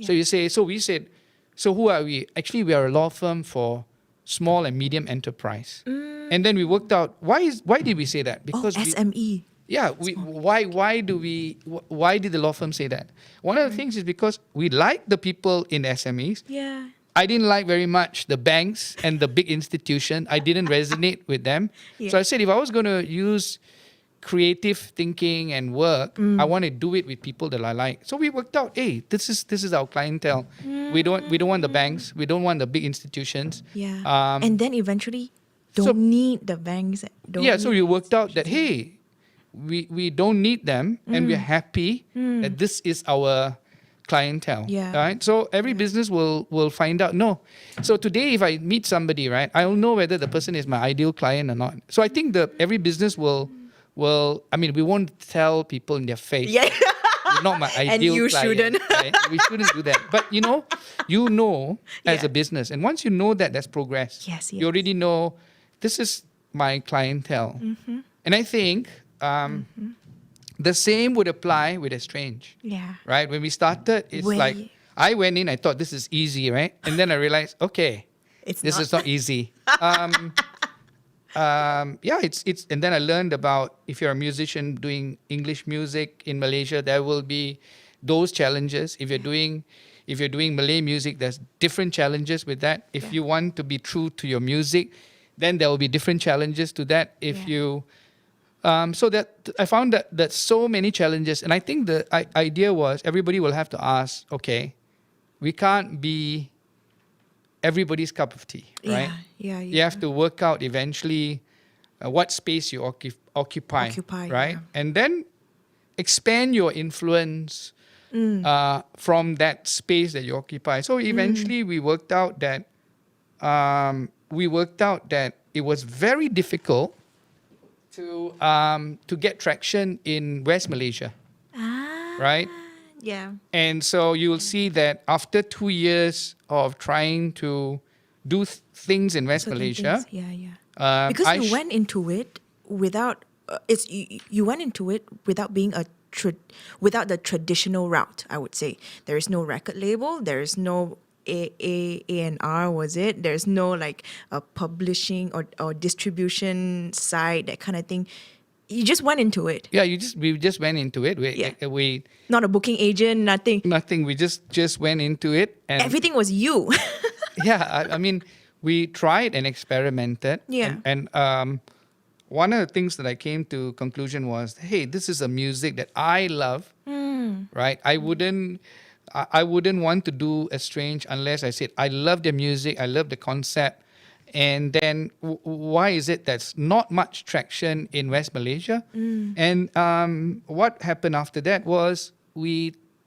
So you say, so we said, so who are we? Actually, we are a law firm for small and medium enterprise. And then we worked out, why did we say that? Because SME. Why did the law firm say that? One of the things is because we like the people in SMEs. Yeah. I didn't like very much the banks and the big institution. I didn't resonate with them. So I said, if I was going to use creative thinking and work, I want to do it with people that I like. So we worked out, hey, this is our clientele. We don't want the banks. We don't want the big institutions. Yeah. And then eventually don't need the banks. So we worked out that, hey, we don't need them and we're happy that this is our clientele. Right? So every business will find out. No. So today, if I meet somebody, right, I'll know whether the person is my ideal client or not. So I think every business will we won't tell people in their face not my And ideal you client. shouldn't. Right? We shouldn't do that. But as Yeah. a business, and once you know that, that's progress. Yes, You already know this is my clientele, and I think the same would apply with Estrange. Yeah. Right? When we started, it's like I went in, I thought this is easy, right? And then I realized, okay, It's this not. is not easy. It's and then I learned about if you're a musician doing English music in Malaysia, there will be those challenges. If you're doing Malay music, there's different challenges with that. If you want to be true to your music, then there will be different challenges to that. If you so that I found that so many challenges, and I think the idea was everybody will have to ask, okay, we can't be everybody's cup of tea, right? Yeah. You have to work out eventually what space you occupy, right? Yeah. And then expand your influence from that space that you occupy. So eventually we worked out that it was very difficult to get traction in West Malaysia, right? Yeah. And so you'll see that after 2 years of trying to do things in West Certain Malaysia, things. Yeah. Because you went into it without you went into it without being without the traditional route. I would say there is no record label. There is no A&R, was it? There's no like a publishing or distribution side, that kind of thing. You just went into it. yeah, we just went into it. We Not a booking agent, nothing. nothing. We just went into it, and Everything was you. I mean, we tried and experimented. Yeah. And one of the things that I came to conclusion was, hey, this is a music that I love, right? I wouldn't want to do Estrange unless I said I love the music, I love the concept. And then why is it that's not much traction in West Malaysia? And what happened after that was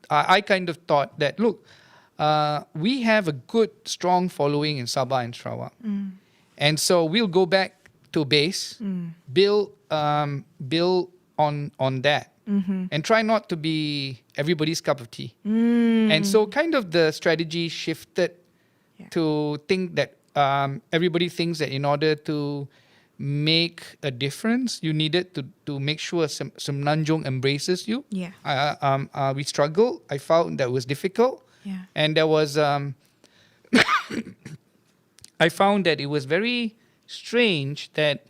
I kind of thought that, look, we have a good, strong following in Sabah and Sarawak. And so we'll go back to base, build on that, and try not to be everybody's cup of tea. And so kind of the strategy shifted to think that everybody thinks that in order to make a difference, you needed to make sure Semenanjung embraces you. Yeah. We struggled. I found that was difficult. Yeah. And there was, I found that it was very strange that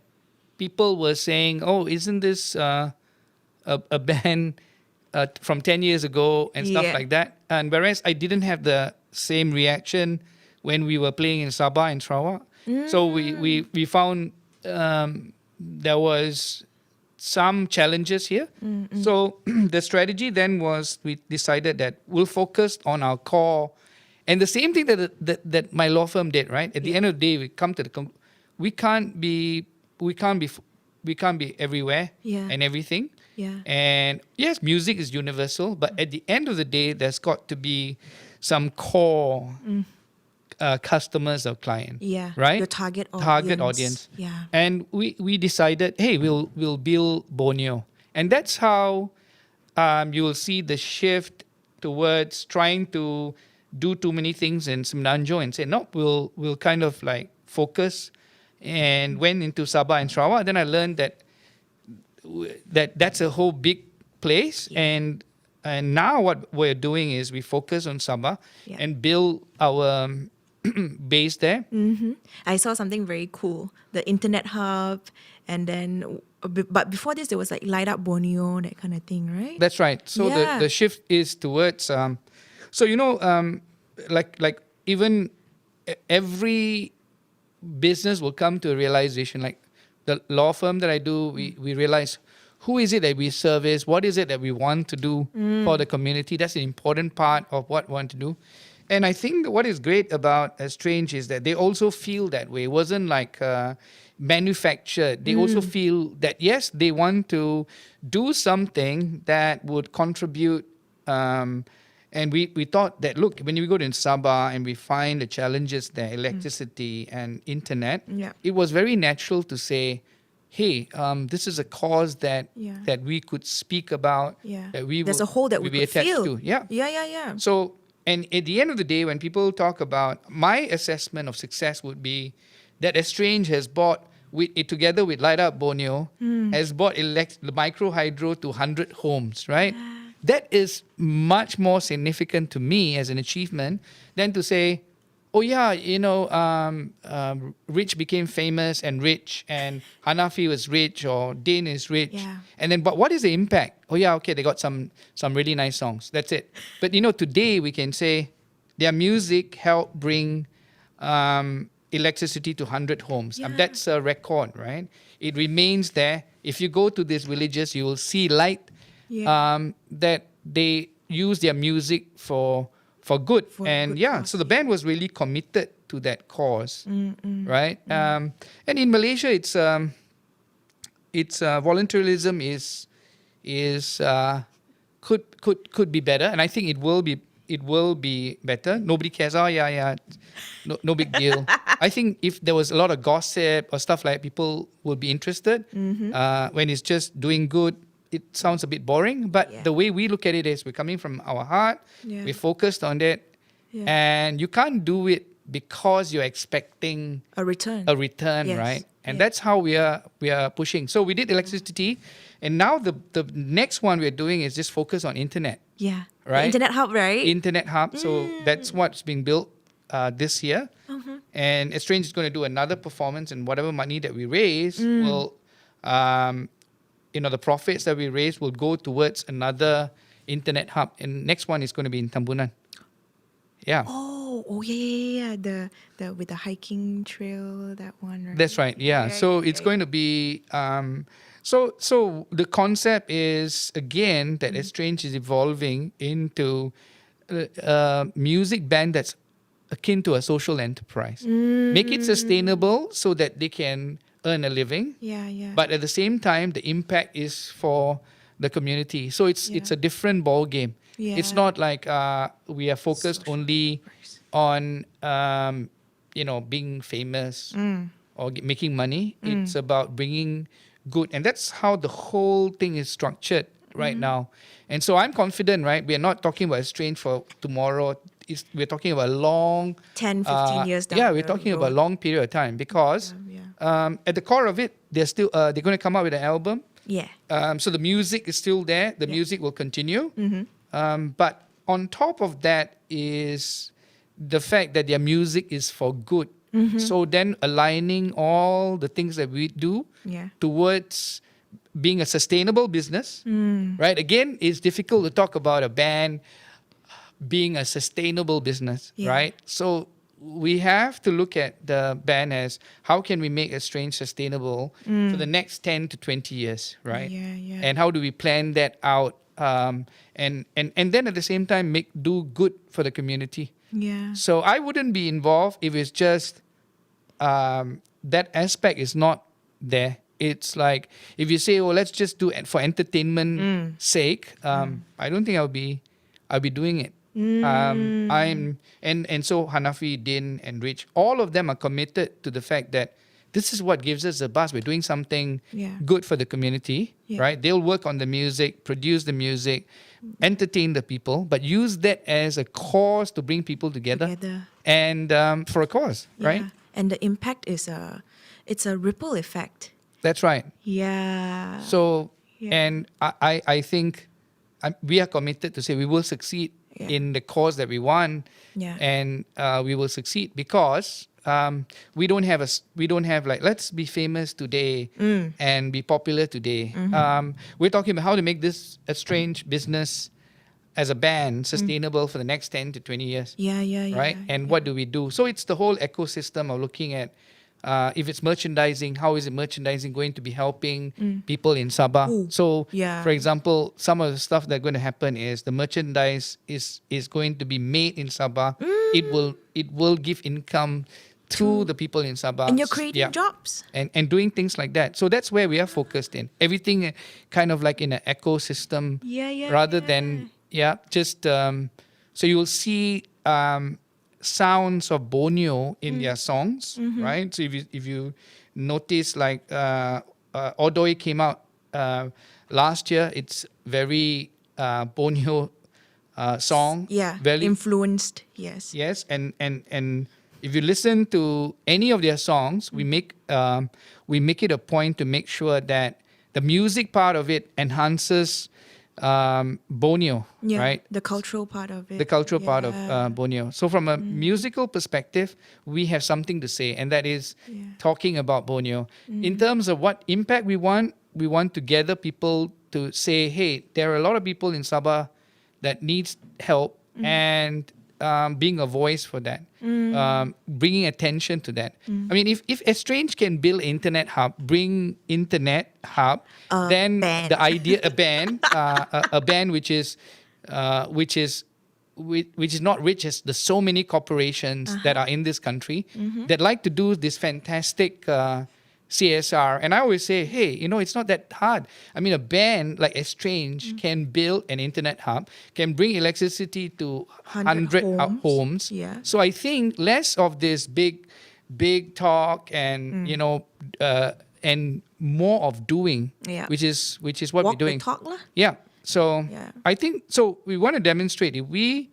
people were saying, oh, isn't this a band from 10 years ago and stuff like that? And whereas I didn't have the same reaction when we were playing in Sabah and Sarawak. So we found there was some challenges here. So the strategy then was we decided that we'll focus on our core, and the same thing that my law firm did. Right at the end of the day, we come to we can't be everywhere and everything. Yeah. And yes, music is universal, but at the end of the day, there's got to be some core customers or clients. Yeah. Right? Your target audience. Yeah. And we decided, hey, we'll build Borneo. And that's how you will see the shift towards trying to do too many things in Semenanjung and say, no, we'll kind of like focus, and went into Sabah and Sarawak. Then I learned that's a whole big place. And now what we're doing is we focus on Sabah and build our base there. I saw something very cool, the internet hub, and then but before this there was like Light Up Borneo, that kind of thing, right? That's right. So the shift is towards like even every business will come to a realization. Like the law firm that I do, we realize who is it that we service, what is it that we want to do for the community. That's an important part of what we want to do. And I think what is great about Estrange is that they also feel that way. It wasn't like manufactured. They also feel that, yes, they want to do something that would contribute. And we thought that, look, when we go to Sabah and we find the challenges there, electricity and internet, it was very natural to say, hey, this is a cause that Yeah. that we could speak about, Yeah. that we There's will a hole that we be could attached feel. to. Yeah. Yeah. So, and at the end of the day, when people talk about my assessment of success would be that Estrange has bought, with it together with Light Up Borneo, has bought the micro hydro to 100 homes, right? That is much more significant to me as an achievement than to say, oh yeah, Rich became famous and rich, and Hanafi was rich, or Dane is rich. Yeah. And then, but what is the impact? Oh yeah, okay, they got some really nice songs. That's it. But today we can say their music helped bring electricity to 100 homes. Yeah. That's a record, right? It remains there. If you go to these villages, you will see light Yeah. that they use their music for good. For And good yeah, cause, so the band was really committed to that cause, right? And in Malaysia, it's voluntarism is could be better, and I think it will be better. Nobody cares. Oh yeah, no big deal. I think if there was a lot of gossip or stuff like, people will be interested. When it's just doing good, it sounds a bit boring. But Yeah. the way we look at it is, we're coming from our heart. Yeah. We're focused on that, Yeah. and you can't do it because you're expecting A return. a return, Yes. right? And Yeah. that's how we are pushing. So we did electricity, and now the next one we're doing is just focus on internet. Yeah. The Right? Internet hub, right? Internet hub. So that's what's being built this year. And Estrange is going to do another performance, and whatever money that we raise will, the profits that we raise will go towards another internet hub. And next one is going to be in Tambunan. Yeah. Oh yeah. The with the hiking trail, that one, right? That's right. Yeah. Right, So it's right. going to be. So the concept is, again, that Estrange is evolving into a music band that's akin to a social enterprise. Make it sustainable so that they can earn a living, Yeah. but at the same time, the impact is for the community. So it's Yeah. a different ball game. It's Yeah. not like we are focused Social only on being famous or making money. It's about bringing good, and that's how the whole thing is structured right now. And so I'm confident, right? We are not talking about Estrange for tomorrow. We're talking about a long 10, 15 years down Yeah, the we're talking about a road. long period of time, because Yeah. at the core of it, they're going to come out with an album. Yeah. So the music is still there. The Yeah. music will continue. But on top of that is the fact that their music is for good. So then aligning all the things that we do Yeah. towards being a sustainable business, right? Again, it's difficult to talk about a band being a sustainable business, Yeah. right? So we have to look at the band as, how can we make Estrange sustainable for the next 10 to 20 years, right? Yeah. And how do we plan that out? And then at the same time do good for the community. Yeah. So I wouldn't be involved if it's just that aspect is not there. It's like, if you say, oh, let's just do it for entertainment sake, I don't think I'll be doing it. So Hanafi, Din, and Rich, all of them are committed to the fact that this is what gives us a buzz. We're doing something Yeah. good for the community, Yeah. right? They'll work on the music, produce the music, entertain the people, but use that as a cause to bring people together. And for a cause, right? Yeah. And the impact is it's a ripple effect. That's right. Yeah. So, Yeah. and I think we are committed to say we will succeed Yeah. in the cause that we want, Yeah. and we will succeed because we don't have like, let's be famous today and be popular today. We're talking about how to make this a strange business as a band sustainable for the next 10 to 20 years. Yeah. Right? And what do we do? So it's the whole ecosystem of looking at, if it's merchandising, how is it merchandising going to be helping people in Sabah? Ooh, So, yeah. for example, some of the stuff that's going to happen is the merchandise is going to be made in Sabah. It will give income to the people in Sabah. And you're creating jobs. And doing things like that. So that's where we are focused in. Everything kind of like in an ecosystem, Yeah. rather than just so you'll see sounds of Borneo in their songs, right? So if you notice, like Odoi came out last year. It's very Borneo song. Yeah, Very influenced. Yes. yes, and if you listen to any of their songs, we make it a point to make sure that the music part of it enhances Borneo, Yeah, right? the cultural part of it. The cultural part of Yeah. Borneo. So from a musical perspective, we have something to say, and that is Yeah. talking about Borneo. In terms of what impact we want to gather people to say, hey, there are a lot of people in Sabah that needs help, and being a voice for that, bringing attention to that. I mean, if Estrange can build internet hub, bring internet hub, then band. the idea a band, a band which is not rich as the so many corporations that are in this country that like to do this fantastic CSR. And I always say, hey, it's not that hard. I mean, a band like Estrange can build an internet hub, can bring electricity to 100 homes. Yeah. So I think less of this big talk and, and more of doing, Yeah. which is what Walk we're doing. the talk lah. Yeah. So Yeah. I think so. We want to demonstrate if we,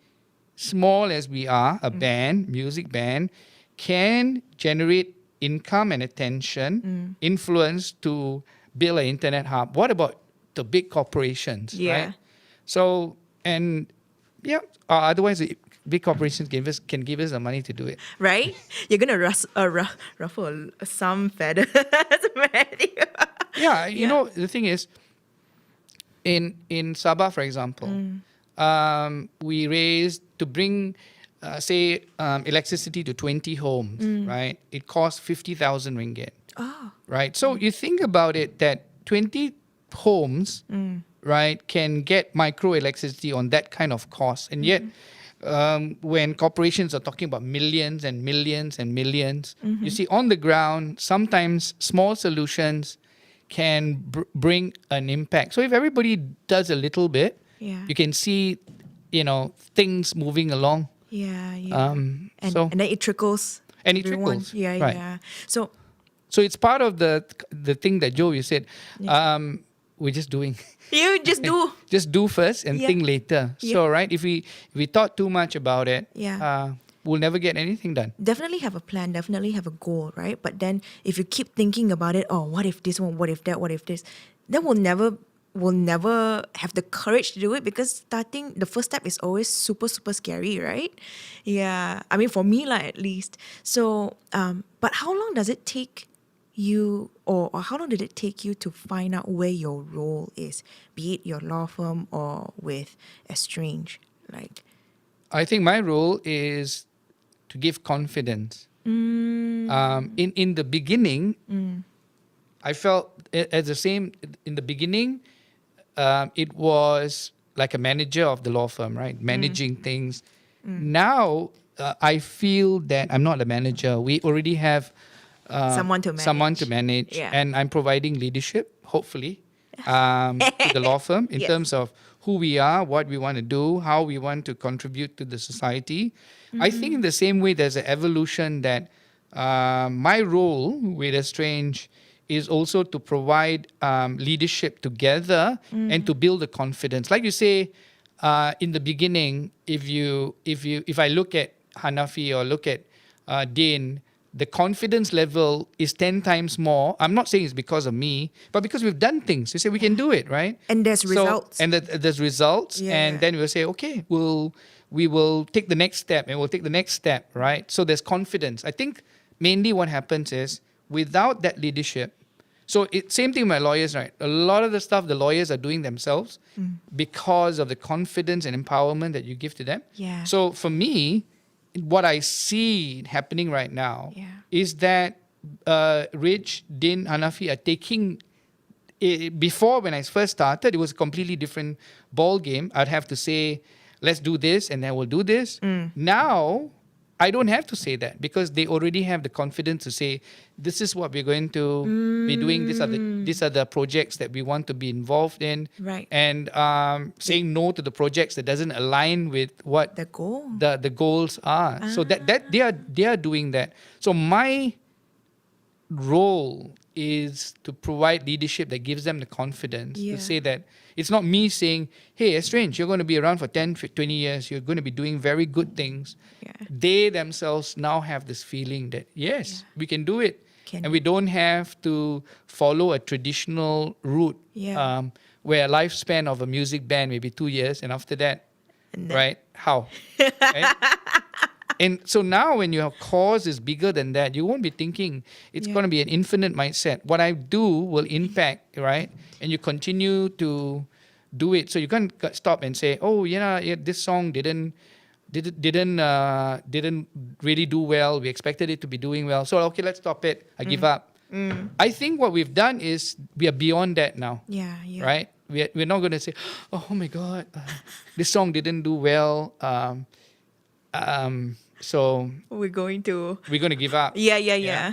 small as we are, a band, music band, can generate income and attention, influence to build an internet hub. What about the big corporations? Yeah. Right? So otherwise the big corporations can give us the money to do it. Right? You're gonna ruffle some feathers, Matthew. Yeah, you know the thing is, in Sabah, for example, we raised to bring, electricity to 20 homes, right? It costs 50,000 ringgit, right? So you think about it, that 20 homes, right, can get micro electricity on that kind of cost, and yet. When corporations are talking about millions and millions and millions, you see on the ground, sometimes small solutions can bring an impact. So if everybody does a little bit, Yeah. you can see, things moving along. Yeah, yeah. And so- then it trickles. And it everyone. trickles, Yeah, right. yeah. So So it's part of the thing that Joe, you said, we're just doing. you just do. Just do first and Yeah. think later. Yeah. So, right, if we thought too much about it, Yeah. we'll never get anything done. Definitely have a plan, definitely have a goal, right? But then if you keep thinking about it, oh, what if this one, what if that, what if this, then we'll never have the courage to do it, because starting the first step is always super, super scary, right? Yeah. I mean, for me, at least. So, but how long does it take you, or how long did it take you to find out where your role is, be it your law firm or with Estrange? Like, I think my role is to give confidence. In the beginning, I felt as the same. In the beginning, it was like a manager of the law firm, right? Managing things. Now, I feel that I'm not a manager. We already have someone to manage. Yeah. And I'm providing leadership, hopefully, to the law firm in Yes. terms of who we are, what we want to do, how we want to contribute to the society. I think in the same way, there's an evolution that my role with Estrange is also to provide leadership together and to build the confidence. Like you say, in the beginning, if I look at Hanafi or look at Din, the confidence level is 10 times more. I'm not saying it's because of me, but because we've done things. We say we can do it, right? And there's results. And there's results. Yeah. And then we'll say, okay, we will take the next step, and we'll take the next step, right? So there's confidence. I think mainly what happens is, without that leadership, same thing with my lawyers, right? A lot of the stuff the lawyers are doing themselves because of the confidence and empowerment that you give to them. Yeah. So for me, what I see happening right now is that Rich, Din, Hanafi are taking. Before, when I first started, it was a completely different ball game. I'd have to say, let's do this, and then we'll do this. Now, I don't have to say that, because they already have the confidence to say, this is what we're going to be doing. These are the projects that we want to be involved in. Right. And saying no to the projects that doesn't align with what The goal. the goals are. So that they are doing that. So my role is to provide leadership that gives them the confidence Yeah. to say that it's not me saying, hey, Estrange, you're going to be around for 10, 20 years. You're going to be doing very good things. Yeah. They themselves now have this feeling that, yes, Yeah. we can do it. Can And we don't have to follow a traditional route Yeah. where a lifespan of a music band may be 2 years. And after that, And then- right? How? Right? And so now when your cause is bigger than that, you won't be thinking it's Yeah. going to be an infinite mindset. What I do will impact, right? And you continue to do it. So you can't stop and say, oh, yeah, this song didn't really do well. We expected it to be doing well. So, okay, let's stop it. I give up. I think what we've done is we are beyond that now. Yeah. Yeah. Right? We're not going to say, oh my God, this song didn't do well. So We're going to. we're going to give up. Yeah.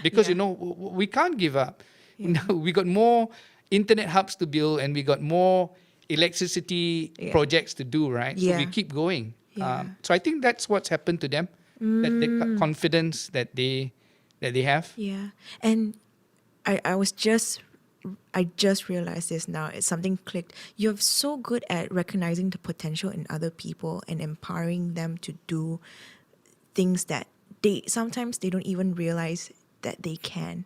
Because, yeah. we can't give up. Now we got more internet hubs to build and we got more electricity Yeah. projects to do, right? So we Yeah. keep going. Yeah. So I think that's what's happened to them, that the confidence that they have. Yeah. And I just realized this now. It's something clicked. You're so good at recognizing the potential in other people and empowering them to do things that sometimes they don't even realize that they can.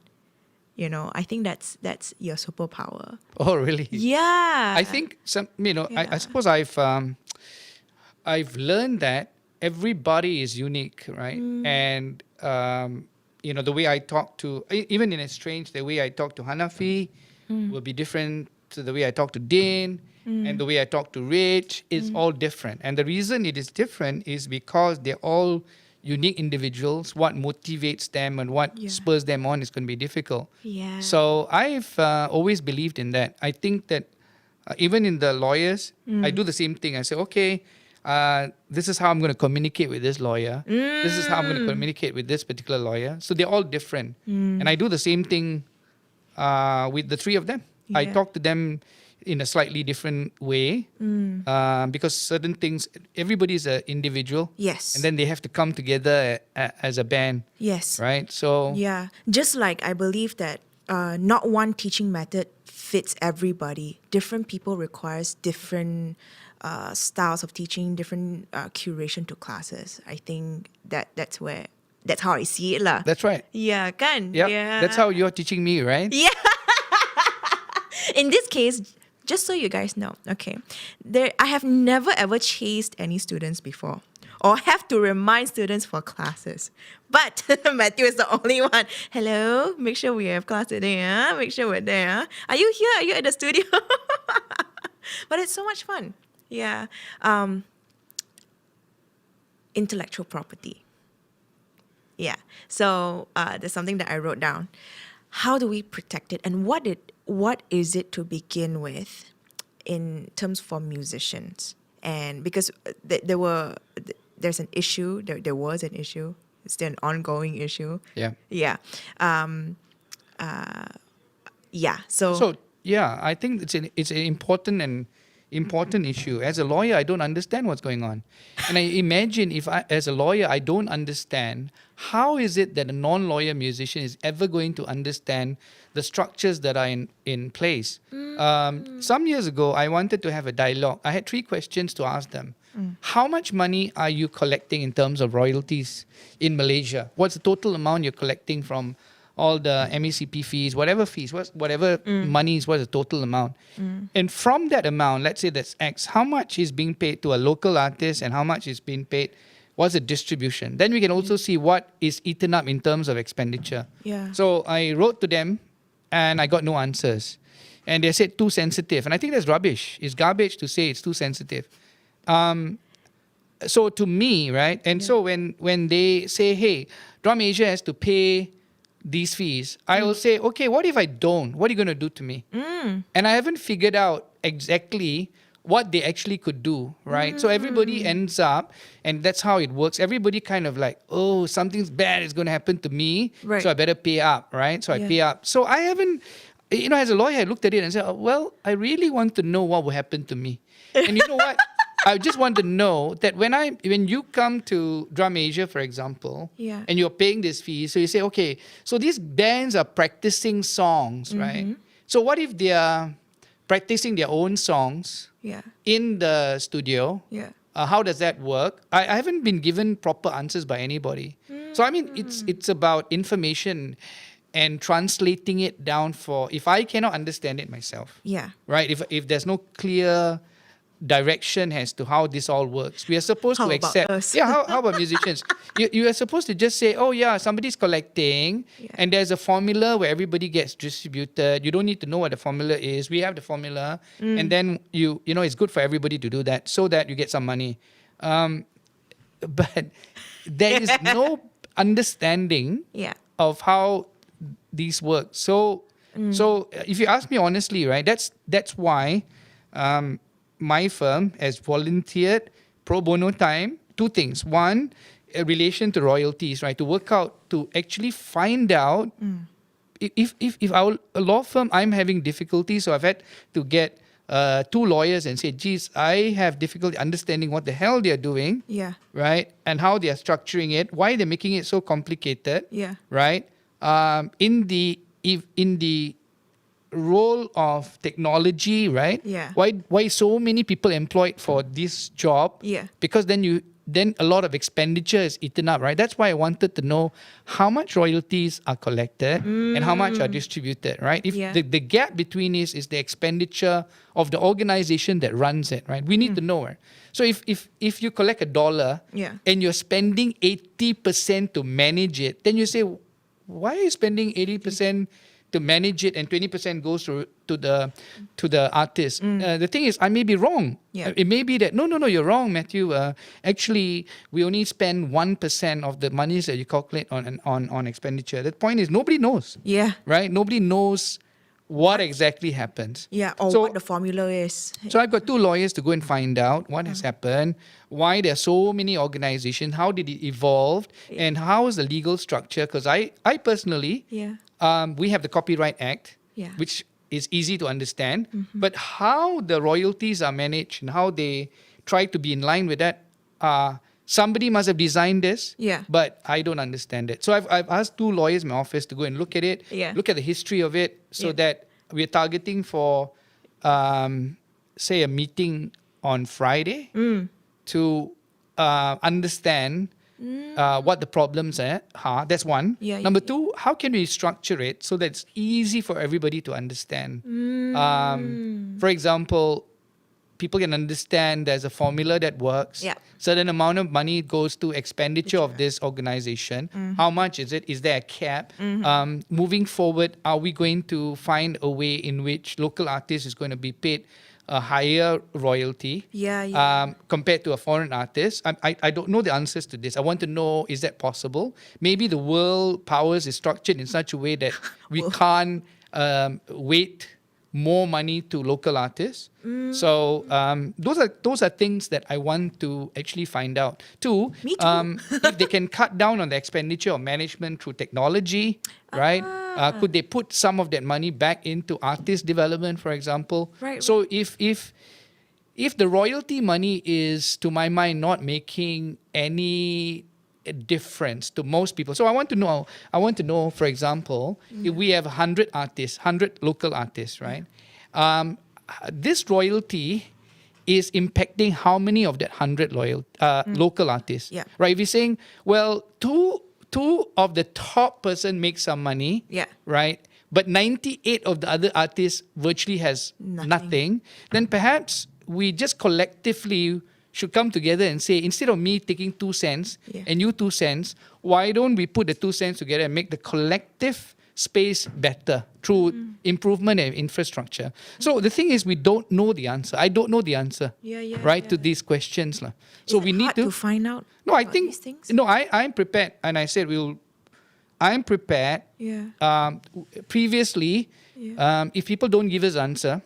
I think that's your superpower. Oh, really? Yeah. I think I Yeah. suppose I've learned that everybody is unique, right? And the way I talk to, even in Estrange, the way I talk to Hanafi will be different to the way I talk to Din, and the way I talk to Rich is all different. And the reason it is different is because they're all unique individuals. What motivates them and what Yeah. spurs them on is going to be difficult. Yeah. So I've always believed in that. I think that even in the lawyers, I do the same thing. I say, okay, this is how I'm going to communicate with this lawyer. This is how I'm going to communicate with this particular lawyer. So they're all different. And I do the same thing with the three of them. I Yeah. talk to them in a slightly different way because certain things, everybody is an individual. Yes. And then they have to come together as a band, Yes. right? So Yeah. Just like I believe that not one teaching method fits everybody. Different people requires different styles of teaching, different curation to classes. I think that's how I see it lah. that's right. Yeah, kan? Yep. Yeah. That's how you're teaching me, right? Yeah. In this case, just so you guys know, okay, I have never ever chased any students before or have to remind students for classes. But Matthew is the only one. Hello, make sure we have class today. Huh? Make sure we're there. Huh? Are you here? Are you at the studio? But it's so much fun. Yeah. Intellectual property. Yeah. So there's something that I wrote down. How do we protect it, and what is it to begin with, in terms for musicians? And because there's an issue. There was an issue. It's still an ongoing issue. Yeah. Yeah. Yeah. So yeah, I think it's an important issue. As a lawyer, I don't understand what's going on. And I imagine as a lawyer, I don't understand, how is it that a non-lawyer musician is ever going to understand the structures that are in place? Some years ago, I wanted to have a dialogue. I had 3 questions to ask them. How much money are you collecting in terms of royalties in Malaysia? What's the total amount you're collecting from all the MECP fees, whatever monies, what's the total amount? And from that amount, let's say that's X, how much is being paid to a local artist and how much is being paid, what's the distribution? Then we can also see what is eaten up in terms of expenditure. Yeah. So I wrote to them and I got no answers. And they said too sensitive. And I think that's rubbish. It's garbage to say it's too sensitive. So to me, right? And so when they say, hey, Drum Asia has to pay these fees, I will say, okay, what if I don't? What are you going to do to me? And I haven't figured out exactly what they actually could do, right? So everybody ends up, and that's how it works. Everybody kind of like, oh, something's bad is going to happen to me, Right. so I better pay up, right? So I Yeah. pay up. So I haven't, as a lawyer, I looked at it and said, oh, well, I really want to know what will happen to me. And you know what? I just want to know that when you come to Drum Asia, for example, Yeah. and you're paying this fee, so you say, okay, so these bands are practicing songs, right? So what if they are practicing their own songs Yeah. in the studio? Yeah. How does that work? I haven't been given proper answers by anybody. So I mean, it's about information and translating it down for if I cannot understand it myself, Yeah. right? If there's no clear direction as to how this all works, we are supposed How to about accept. us? Yeah, how about musicians? You are supposed to just say, oh yeah, somebody's collecting, Yeah. and there's a formula where everybody gets distributed. You don't need to know what the formula is. We have the formula, and then you know it's good for everybody to do that so that you get some money. But there is no understanding Yeah. of how these work. So if you ask me honestly, right, that's why my firm has volunteered pro bono time. Two things. One, a relation to royalties, right, to work out, to actually find out if our law firm, I'm having difficulty, so I've had to get two lawyers and say, geez, I have difficulty understanding what the hell they're doing, Yeah. right, and how they're structuring it, why they're making it so complicated, Yeah. right? In the role of technology, right? Yeah. Why so many people employed for this job? Yeah. Because then a lot of expenditure is eaten up, right? That's why I wanted to know how much royalties are collected and how much are distributed, right? If Yeah. the gap between is the expenditure of the organization that runs it, right? We need to know. Right? So if you collect $1 Yeah. and you're spending 80% to manage it, then you say, why are you spending 80% to manage it and 20% goes to the artist? The thing is, I may be wrong. Yeah. It may be that no, you're wrong, Matthew. Actually, we only spend 1% of the monies that you calculate on expenditure. The point is, nobody knows, Yeah. right? Nobody knows what exactly happens. Yeah. Or So- what the formula is. So I've got two lawyers to go and find out what has happened, why there are so many organizations, how did it evolve, and how is the legal structure? Because I personally, Yeah. we have the Copyright Act, Yeah. which is easy to understand, but how the royalties are managed and how they try to be in line with that, somebody must have designed this, Yeah. but I don't understand it. So I've asked two lawyers in my office to go and look at it, Yeah. look at the history of it, so Yeah. that we're targeting for, say, a meeting on Friday to understand what the problems are. That's one. Yeah, Number yeah, two, how can we structure it so that it's easy for everybody to understand? For example, people can understand there's a formula that works. Yeah. Certain amount of money goes to expenditure of this organization. How much is it? Is there a cap? Moving forward, are we going to find a way in which local artists is going to be paid a higher royalty Yeah. Yeah. compared to a foreign artist? I don't know the answers to this. I want to know, is that possible? Maybe the world powers is structured in such a way that we can't weight more money to local artists. So those are things that I want to actually find out. Two, Me too. if they can cut down on the expenditure of management through technology, right? Could they put some of that money back into artist development, for example? Right, So if the royalty money is, to my mind, not making any difference to most people. So I want to know, for example, if we have 100 artists, 100 local artists, right? This royalty is impacting how many of that 100 local artists, Yeah. right? If you're saying, well, two of the top person make some money, Yeah. right? But 98 of the other artists virtually has nothing, then perhaps we just collectively should come together and say, instead of me taking 2 cents Yeah. and you 2 cents, why don't we put the 2 cents together and make the collective space better through improvement in infrastructure? So the thing is, we don't know the answer. I don't know the answer, Yeah. right, Yeah. to these questions. So Is we it need hard to find out. No, I about think, these things? no, I'm prepared. And I said, I'm prepared. Yeah. Previously, if people don't give us answer,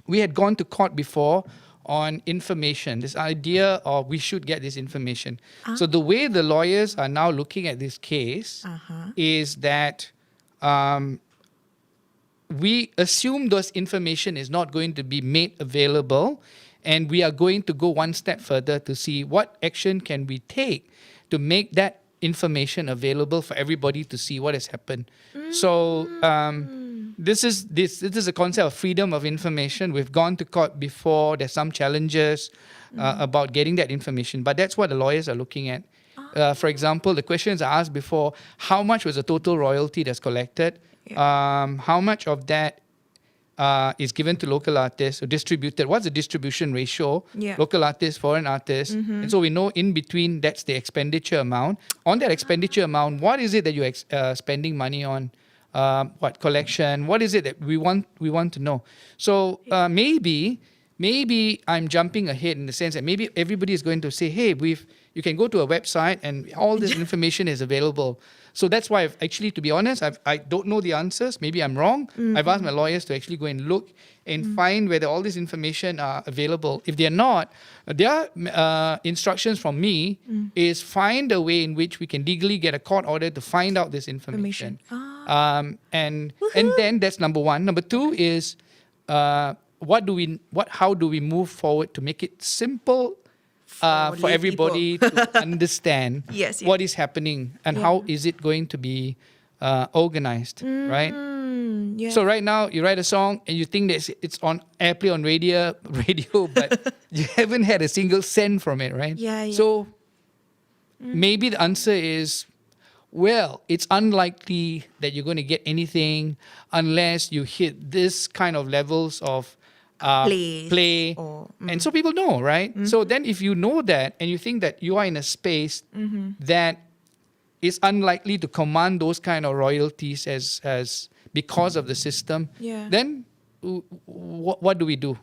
we had gone to court before on information, this idea of we should get this information. So the way the lawyers are now looking at this case is that we assume those information is not going to be made available, And we are going to go one step further to see what action can we take to make that information available for everybody to see what has happened. So this is a concept of freedom of information. We've gone to court before. There's some challenges about getting that information, but that's what the lawyers are looking at. For example, the questions I asked before: how much was the total royalty that's collected? How much of that is given to local artists or distributed? What's the distribution ratio? Local artists, foreign artists. And so we know in between, that's the expenditure amount. On that expenditure amount, what is it that you're spending money on? What collection? What is it that we want to know? So maybe I'm jumping ahead in the sense that maybe everybody is going to say, hey, you can go to a website and all this information is available. So that's why I've actually, to be honest, I don't know the answers. Maybe I'm wrong. I've asked my lawyers to actually go and look and find whether all this information are available. If they're not, their instructions from me is find a way in which we can legally get a court order to find out this information. And then that's number one. Number two is how do we move forward to make it simple for everybody to understand what is happening and how is it going to be organized, right? So right now you write a song and you think that it's on airplay on radio, but you haven't had a single cent from it, right? So maybe the answer is, well, it's unlikely that you're going to get anything unless you hit this kind of levels of play. And so people know, right? So then if you know that and you think that you are in a space that is unlikely to command those kind of royalties as because of the system, then what do we do?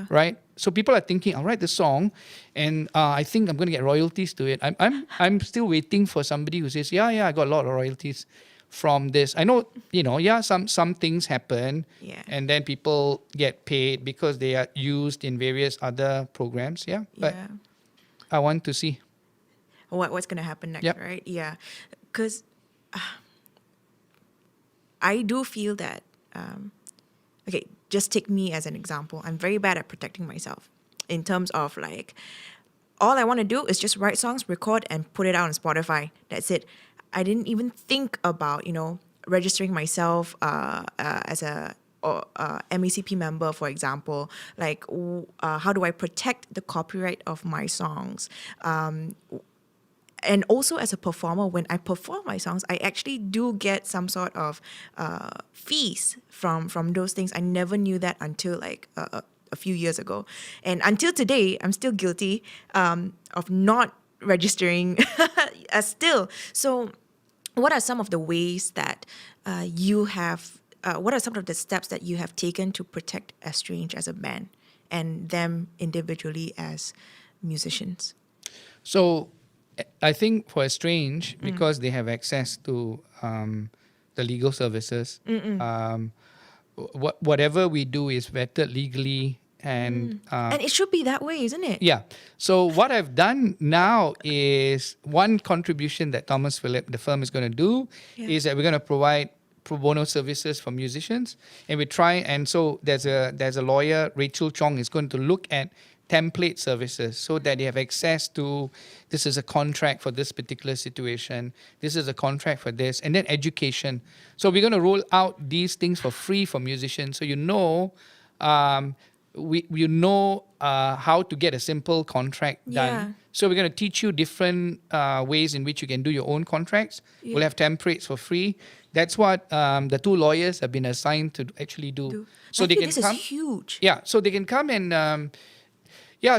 Right? So people are thinking, I'll write the song and I think I'm going to get royalties to it. I'm still waiting for somebody who says, yeah, I got a lot of royalties from this. I know, some things happen and then people get paid because they are used in various other programs. But I want to see what's going to happen next, right? Because I do feel that, just take me as an example. I'm very bad at protecting myself in terms of like, all I want to do is just write songs, record, and put it out on Spotify. That's it. I didn't even think about, registering myself as a MECP member, for example. Like, how do I protect the copyright of my songs? And also as a performer, when I perform my songs, I actually do get some sort of fees from those things. I never knew that until like a few years ago. And until today, I'm still guilty of not registering still. So what are some of the ways that you have, what are some of the steps that you have taken to protect Estrange as a band and them individually as musicians? So I think for Estrange, because they have access to the legal services, whatever we do is vetted legally. And it should be that way, isn't it? Yeah. So what I've done now is one contribution that Thomas Phillip, the firm, is going to do is that we're going to provide pro bono services for musicians. And we try, and so there's a lawyer, Rachel Chong, is going to look at template services so that they have access to, this is a contract for this particular situation, this is a contract for this, and then education. So we're going to roll out these things for free for musicians. So we know how to get a simple contract done. So we're going to teach you different ways in which you can do your own contracts. We'll have templates for free. That's what the two lawyers have been assigned to actually do. So they can this come. Is huge. Yeah, so they can come and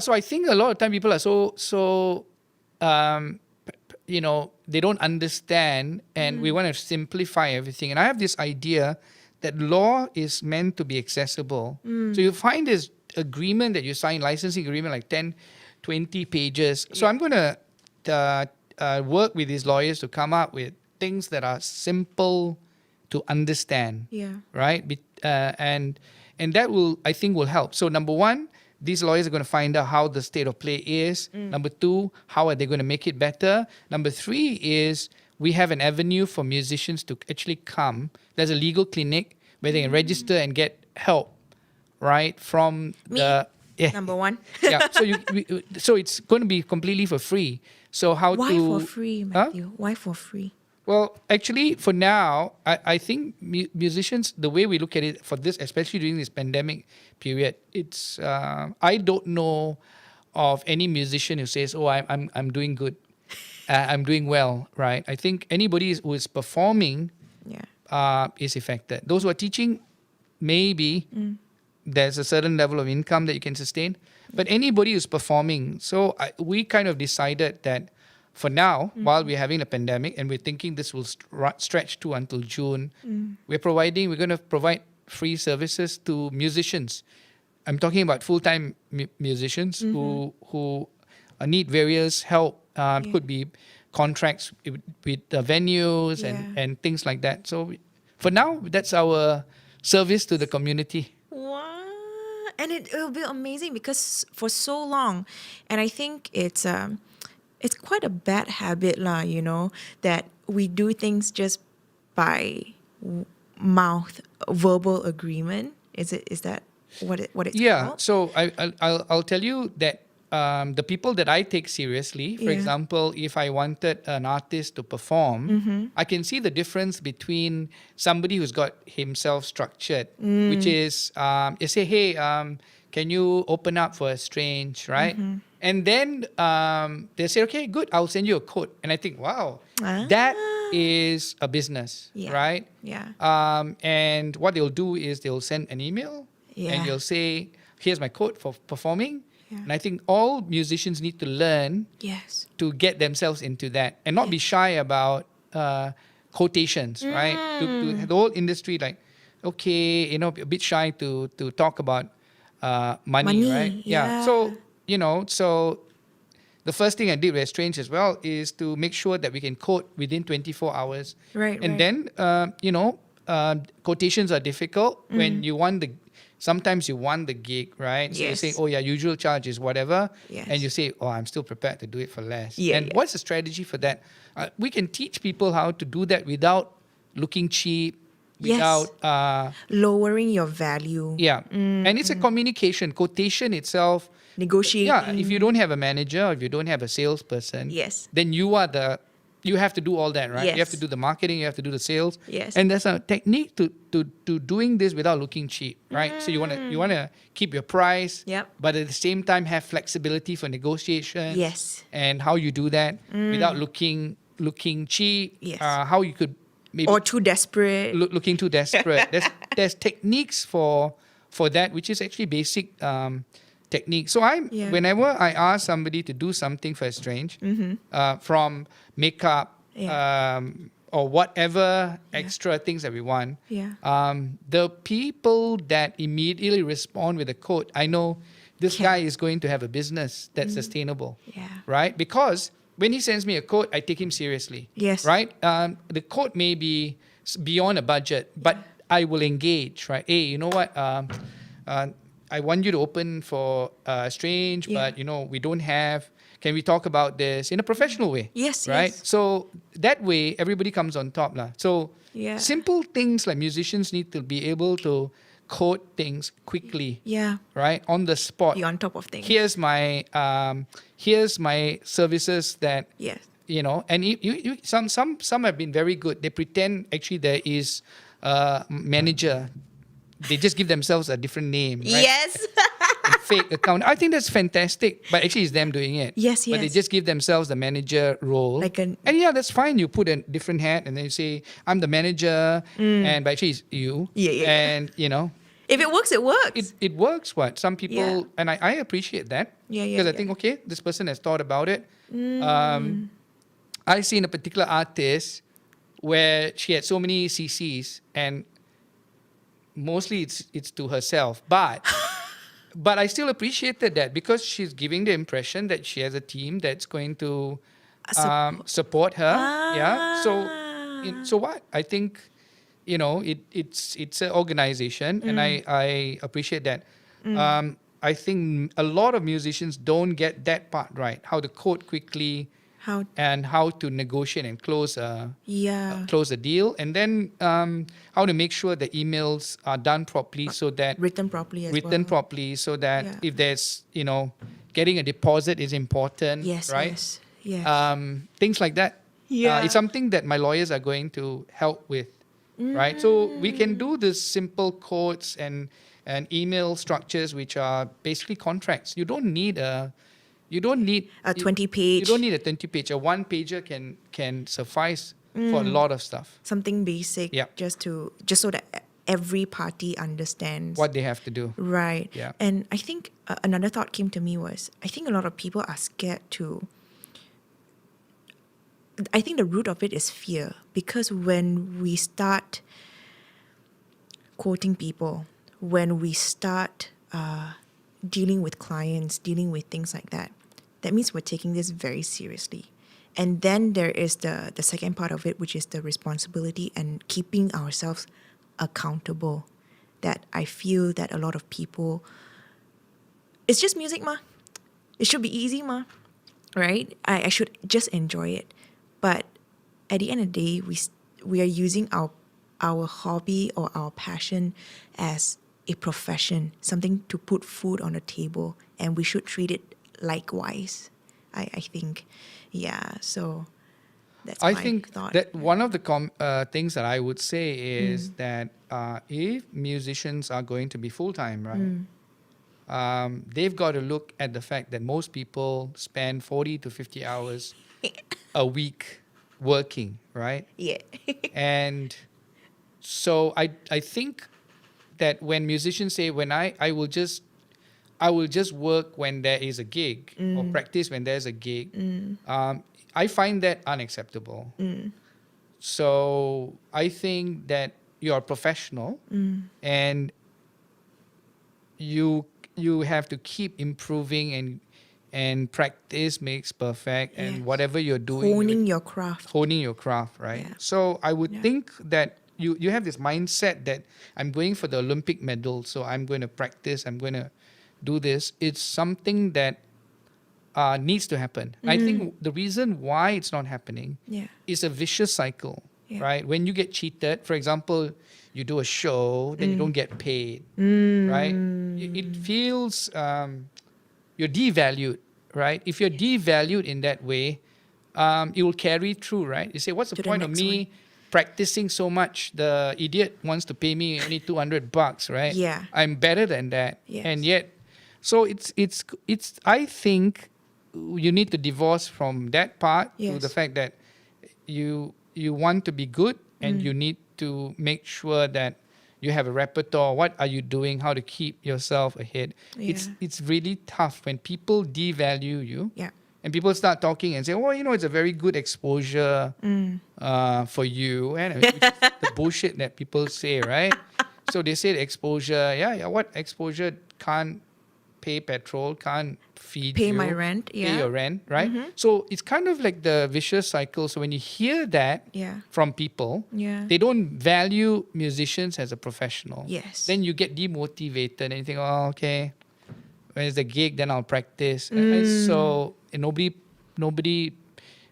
so I think a lot of time people are so they don't understand, and we want to simplify everything. And I have this idea that law is meant to be accessible. So you find this agreement that you sign, licensing agreement, like 10, 20 pages. So I'm going to work with these lawyers to come up with things that are simple to understand. Right? And that I think will help. So number one, these lawyers are going to find out how the state of play is. Number two, how are they going to make it better? Number three is we have an avenue for musicians to actually come. There's a legal clinic where they can register and get help, right, from the Yeah. Number one. Yeah. So it's going to be completely for free. So how Why to for free, Matthew? Why for free? Well, actually, for now, I think musicians, the way we look at it for this, especially during this pandemic period, it's I don't know of any musician who says, "Oh, I'm doing good, I'm doing well," right? I think anybody who is performing Yeah. is affected. Those who are teaching, maybe there's a certain level of income that you can sustain, but anybody who's performing. So we kind of decided that for now, while we're having a pandemic and we're thinking this will stretch to until June, we're going to provide free services to musicians. I'm talking about full-time musicians who need various help. Could be contracts with the venues and things like that. So for now, that's our service to the community. Wow. And it will be amazing because for so long, and I think it's quite a bad habit lah, that we do things just by mouth, verbal agreement. Is that what it's called? So I'll tell you that the people that I take seriously, for example, if I wanted an artist to perform, I can see the difference between somebody who's got himself structured, which is you say, hey, can you open up for a Strange, right? And then they say, okay, good, I'll send you a quote. And I think, wow, that is a business, right? Yeah. And what they'll do is they'll send an email and they'll say, here's my quote for performing. Yeah. And I think all musicians need to learn to get themselves into that and not be shy about quotations, right? To the whole industry, like, okay, a bit shy to talk about money, right? Yeah. So, so the first thing I did with Strange as well is to make sure that we can quote within 24 hours. Right. And then, quotations are difficult when sometimes you want the gig, right? So you say, oh yeah, usual charge is whatever. Yes. And you say, oh, I'm still prepared to do it for less. Yeah, and what's the strategy for that? We can teach people how to do that without looking cheap, without lowering your value. Yeah. And it's a communication. Quotation itself. Negotiating. Yeah. If you don't have a manager or if you don't have a salesperson, then you have to do all that, right? Yes. You have to do the marketing, you have to do the sales. Yes. And there's a technique to doing this without looking cheap, right? So you wanna keep your price, but at the same time have flexibility for negotiation. Yes. And how you do that without looking cheap. Yes. How you could maybe or too desperate. looking too desperate. There's techniques for that, which is actually basic technique. So whenever I ask somebody to do something for a Strange, from makeup or whatever extra things that we want, the people that immediately respond with a quote, I know this guy is going to have a business that's sustainable, right? Because when he sends me a quote, I take him seriously, right? The quote may be beyond a budget, but I will engage, right? Hey, you know what? I want you to open for Strange, but we don't have. Can we talk about this in a professional way? Yes, right. yes. So that way, everybody comes on top, lah. So simple things like musicians need to be able to quote things quickly, right, on the spot. Be on top of things. Here's my services that and you some have been very good. They pretend actually there is a manager. They just give themselves a different name, right? Yes. A fake account. I think that's fantastic, but actually it's them doing it. Yes. But they just give themselves the manager role. And that's fine. You put a different hat and then you say, I'm the manager, but actually it's you. And, if it works, it works. It works, what? Some people, and I appreciate that. Because I think, okay, this person has thought about it. I seen a particular artist where she had so many CCs and mostly it's to herself, but I still appreciated that because she's giving the impression that she has a team that's going to support her. So what I think it's an organization, and I appreciate that. I think a lot of musicians don't get that part right, how to quote quickly, how to negotiate and close a deal, and then how to make sure the emails are done properly so that written properly as written well. properly so that Yeah. if there's getting a deposit is important, Yes, right? yes. Things like that. Yeah. It's something that my lawyers are going to help with, right? So we can do this simple codes and email structures which are basically contracts. You don't need A you 20-page. don't need a 20-page. A one pager can suffice for a lot of stuff. Something basic, Yeah. just so that every party understands What they have to do. Right. Yeah. And I think another thought came to me was, I think a lot of people are scared to. I think the root of it is fear, because when we start quoting people, when we start dealing with clients, dealing with things like that, that means we're taking this very seriously. And then there is the second part of it, which is the responsibility and keeping ourselves accountable. That I feel that a lot of people, it's just music, ma. It should be easy, ma. Right? I should just enjoy it. But at the end of the day, we are using our hobby or our passion as a profession, something to put food on the table, and we should treat it likewise. I think, yeah. So that's I my think thought. that one of the things that I would say is that if musicians are going to be full-time, right, they've got to look at the fact that most people spend 40 to 50 hours a week working, right? Yeah. And so I think that when musicians say, when I will just work when there is a gig or practice when there's a gig, I find that unacceptable. So I think that you're a professional and you have to keep improving and practice makes perfect, and Yes. whatever you're doing, Honing your craft. right? Yeah. So I would Yeah. think that you have this mindset that I'm going for the Olympic medal, so I'm going to practice, I'm going to do this. It's something that needs to happen. I think the reason why it's not happening Yeah. is a vicious cycle, Yeah. right? When you get cheated, for example, you do a show, then you don't get paid, right? It feels you're devalued, right? If you're devalued in that way, it will carry through, right? You say, what's the To the point of next me practicing so much? The idiot wants to pay me only $200, right? Yeah. I'm better than that. Yes. And yet, so it's I think you need to divorce from that part to Yes. the fact that you want to be good, and you need to make sure that you have a repertoire. What are you doing? How to keep yourself ahead? Yeah. It's really tough when people devalue you. Yeah. And people start talking and say, "Oh, it's a very good exposure for you," and which is the bullshit that people say, right? So they say the exposure. Yeah. What exposure can't pay petrol, can't feed Pay you, my rent, pay yeah. your rent, right? So it's kind of like the vicious cycle. So when you hear that Yeah. from people, Yeah. they don't value musicians as a professional. Yes. Then you get demotivated and you think, oh, okay, where's the gig? Then I'll practice. So and nobody.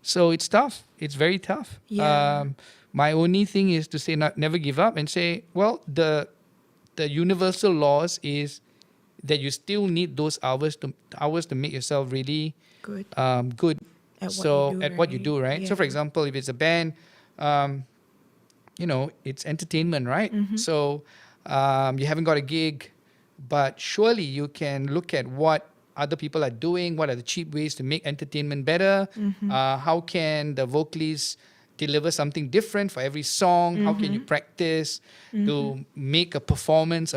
So it's tough. It's very tough. Yeah. My only thing is to say never give up and say, well, the universal laws is that you still need those hours to make yourself really Good. good. At what So you do, at what you right? do, right? So for Yeah. example, if it's a band, it's entertainment, right? So you haven't got a gig, but surely you can look at what other people are doing. What are the cheap ways to make entertainment better? How can the vocalists deliver something different for every song? How can you practice to make a performance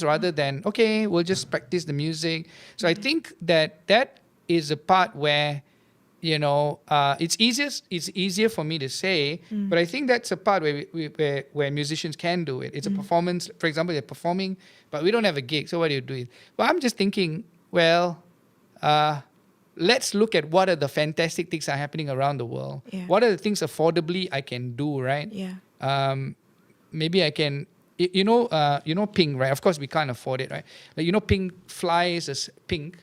rather than, okay, we'll just practice the music. So I think that is a part where it's easier for me to say, but I think that's a part where musicians can do it. It's a performance. For example, they're performing, but we don't have a gig. So what do you do? Well, I'm just thinking, well, let's look at what are the fantastic things that are happening around the world. Yeah. What are the things affordably I can do, right? Yeah. Maybe I can, Pink, right? Of course, we can't afford it, right? Like, Pink flies as Pink.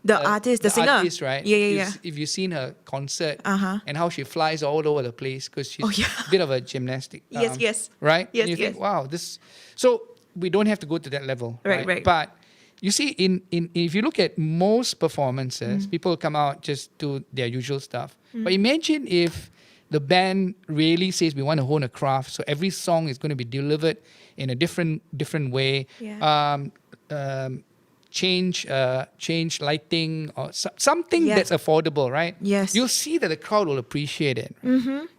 The artist, the singer. artist, right? Yeah. If you've seen her concert Uh-huh. and how she flies all over the place because she's Oh, yeah. a bit of a gymnastic. Yes. Right? Yes, And you think, yes. wow, this. So we don't have to go to that level. Right. But you see, in if you look at most performances, people come out just do their usual stuff. But imagine if the band really says we want to hone a craft, so every song is going to be delivered in a different way. Yeah. Change lighting or something Yeah. that's affordable, right? Yes. You'll see that the crowd will appreciate it.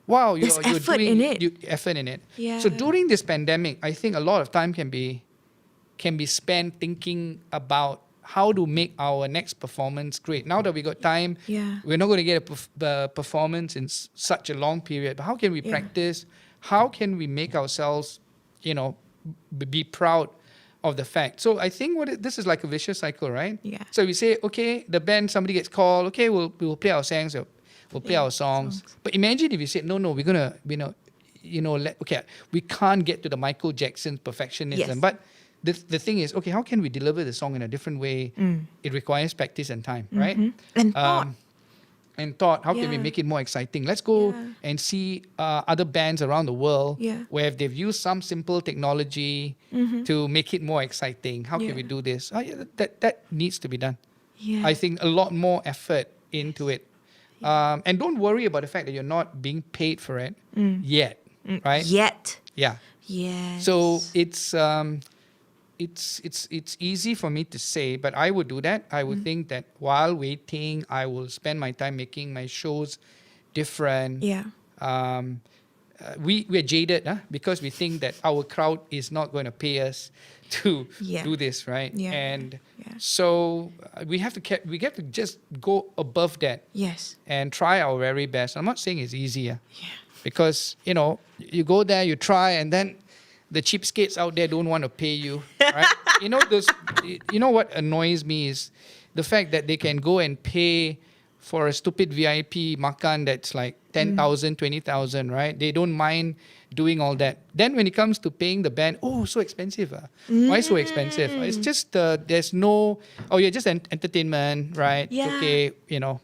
Wow, There's you're effort doing in it. effort in it. Yeah. So during this pandemic, I think a lot of time can be spent thinking about how to make our next performance great. Now that we got time, Yeah. we're not going to get a performance in such a long period. But how can we Yeah. practice? How can we make ourselves, be proud of the fact? So I think this is like a vicious cycle, right? Yeah. So we say, okay, the band, somebody gets called. Okay, we'll play our songs. We'll play our songs. But imagine if you said, no, we're gonna, we can't get to the Michael Jackson perfectionism. Yes. But the thing is, okay, how can we deliver the song in a different way? It requires practice and time, right? And thought. And thought, how can we Yeah. make it more exciting? Let's go Yeah. and see other bands around the world Yeah. where they've used some simple technology to make it more exciting. How can Yeah. we do this? That needs to be done. Yeah. I think a lot more effort into it. And don't worry about the fact that you're not being paid for it yet, right? Yet. Yeah. Yes. So it's easy for me to say, but I would do that. I would think that while waiting, I will spend my time making my shows different. Yeah. We're jaded because we think that our crowd is not going to pay us to Yeah. do this, right? Yeah. And Yeah. so we have to just go above that Yes. and try our very best. I'm not saying it's easier. Yeah. Because, you go there, you try, and then the cheapskates out there don't want to pay you, right? What annoys me is the fact that they can go and pay for a stupid VIP makan that's like 10,000, 20,000, right? They don't mind doing all that. Then when it comes to paying the band, so expensive. Why so expensive? It's just, there's no, you're just entertainment, right? Yeah. It's okay,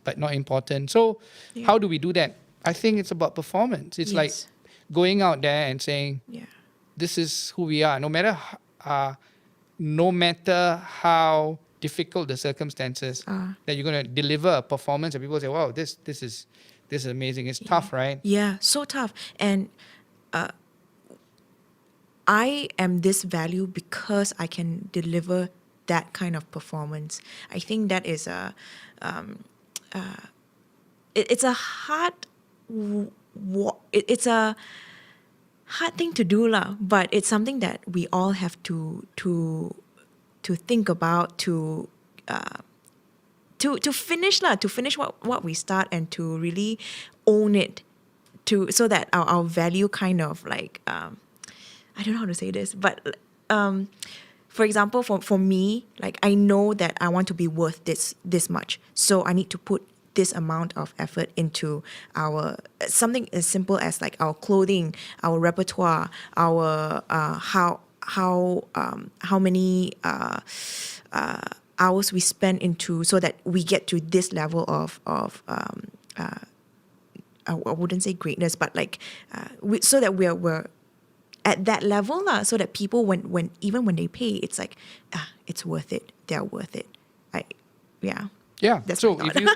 but not important. So how do we do that? I think it's about performance. It's like Yes. going out there and saying, Yeah. this is who we are. No matter how difficult the circumstances, that you're going to deliver a performance and people say, wow, this is amazing. It's tough, right? Yeah, so tough. And I am this value because I can deliver that kind of performance. I think that is it's a hard it's a hard thing to do lah, but it's something that we all have to think about to finish what we start and to really own it so that our value kind of like I don't know how to say this, but for example, for me, like I know that I want to be worth this much, so I need to put this amount of effort into our something as simple as like our clothing, our repertoire, our how many hours we spend into so that we get to this level of I wouldn't say greatness, but like so that we're at that level lah, so that people when they pay, it's like it's worth it. They're worth it. Yeah. That's so my if thought. you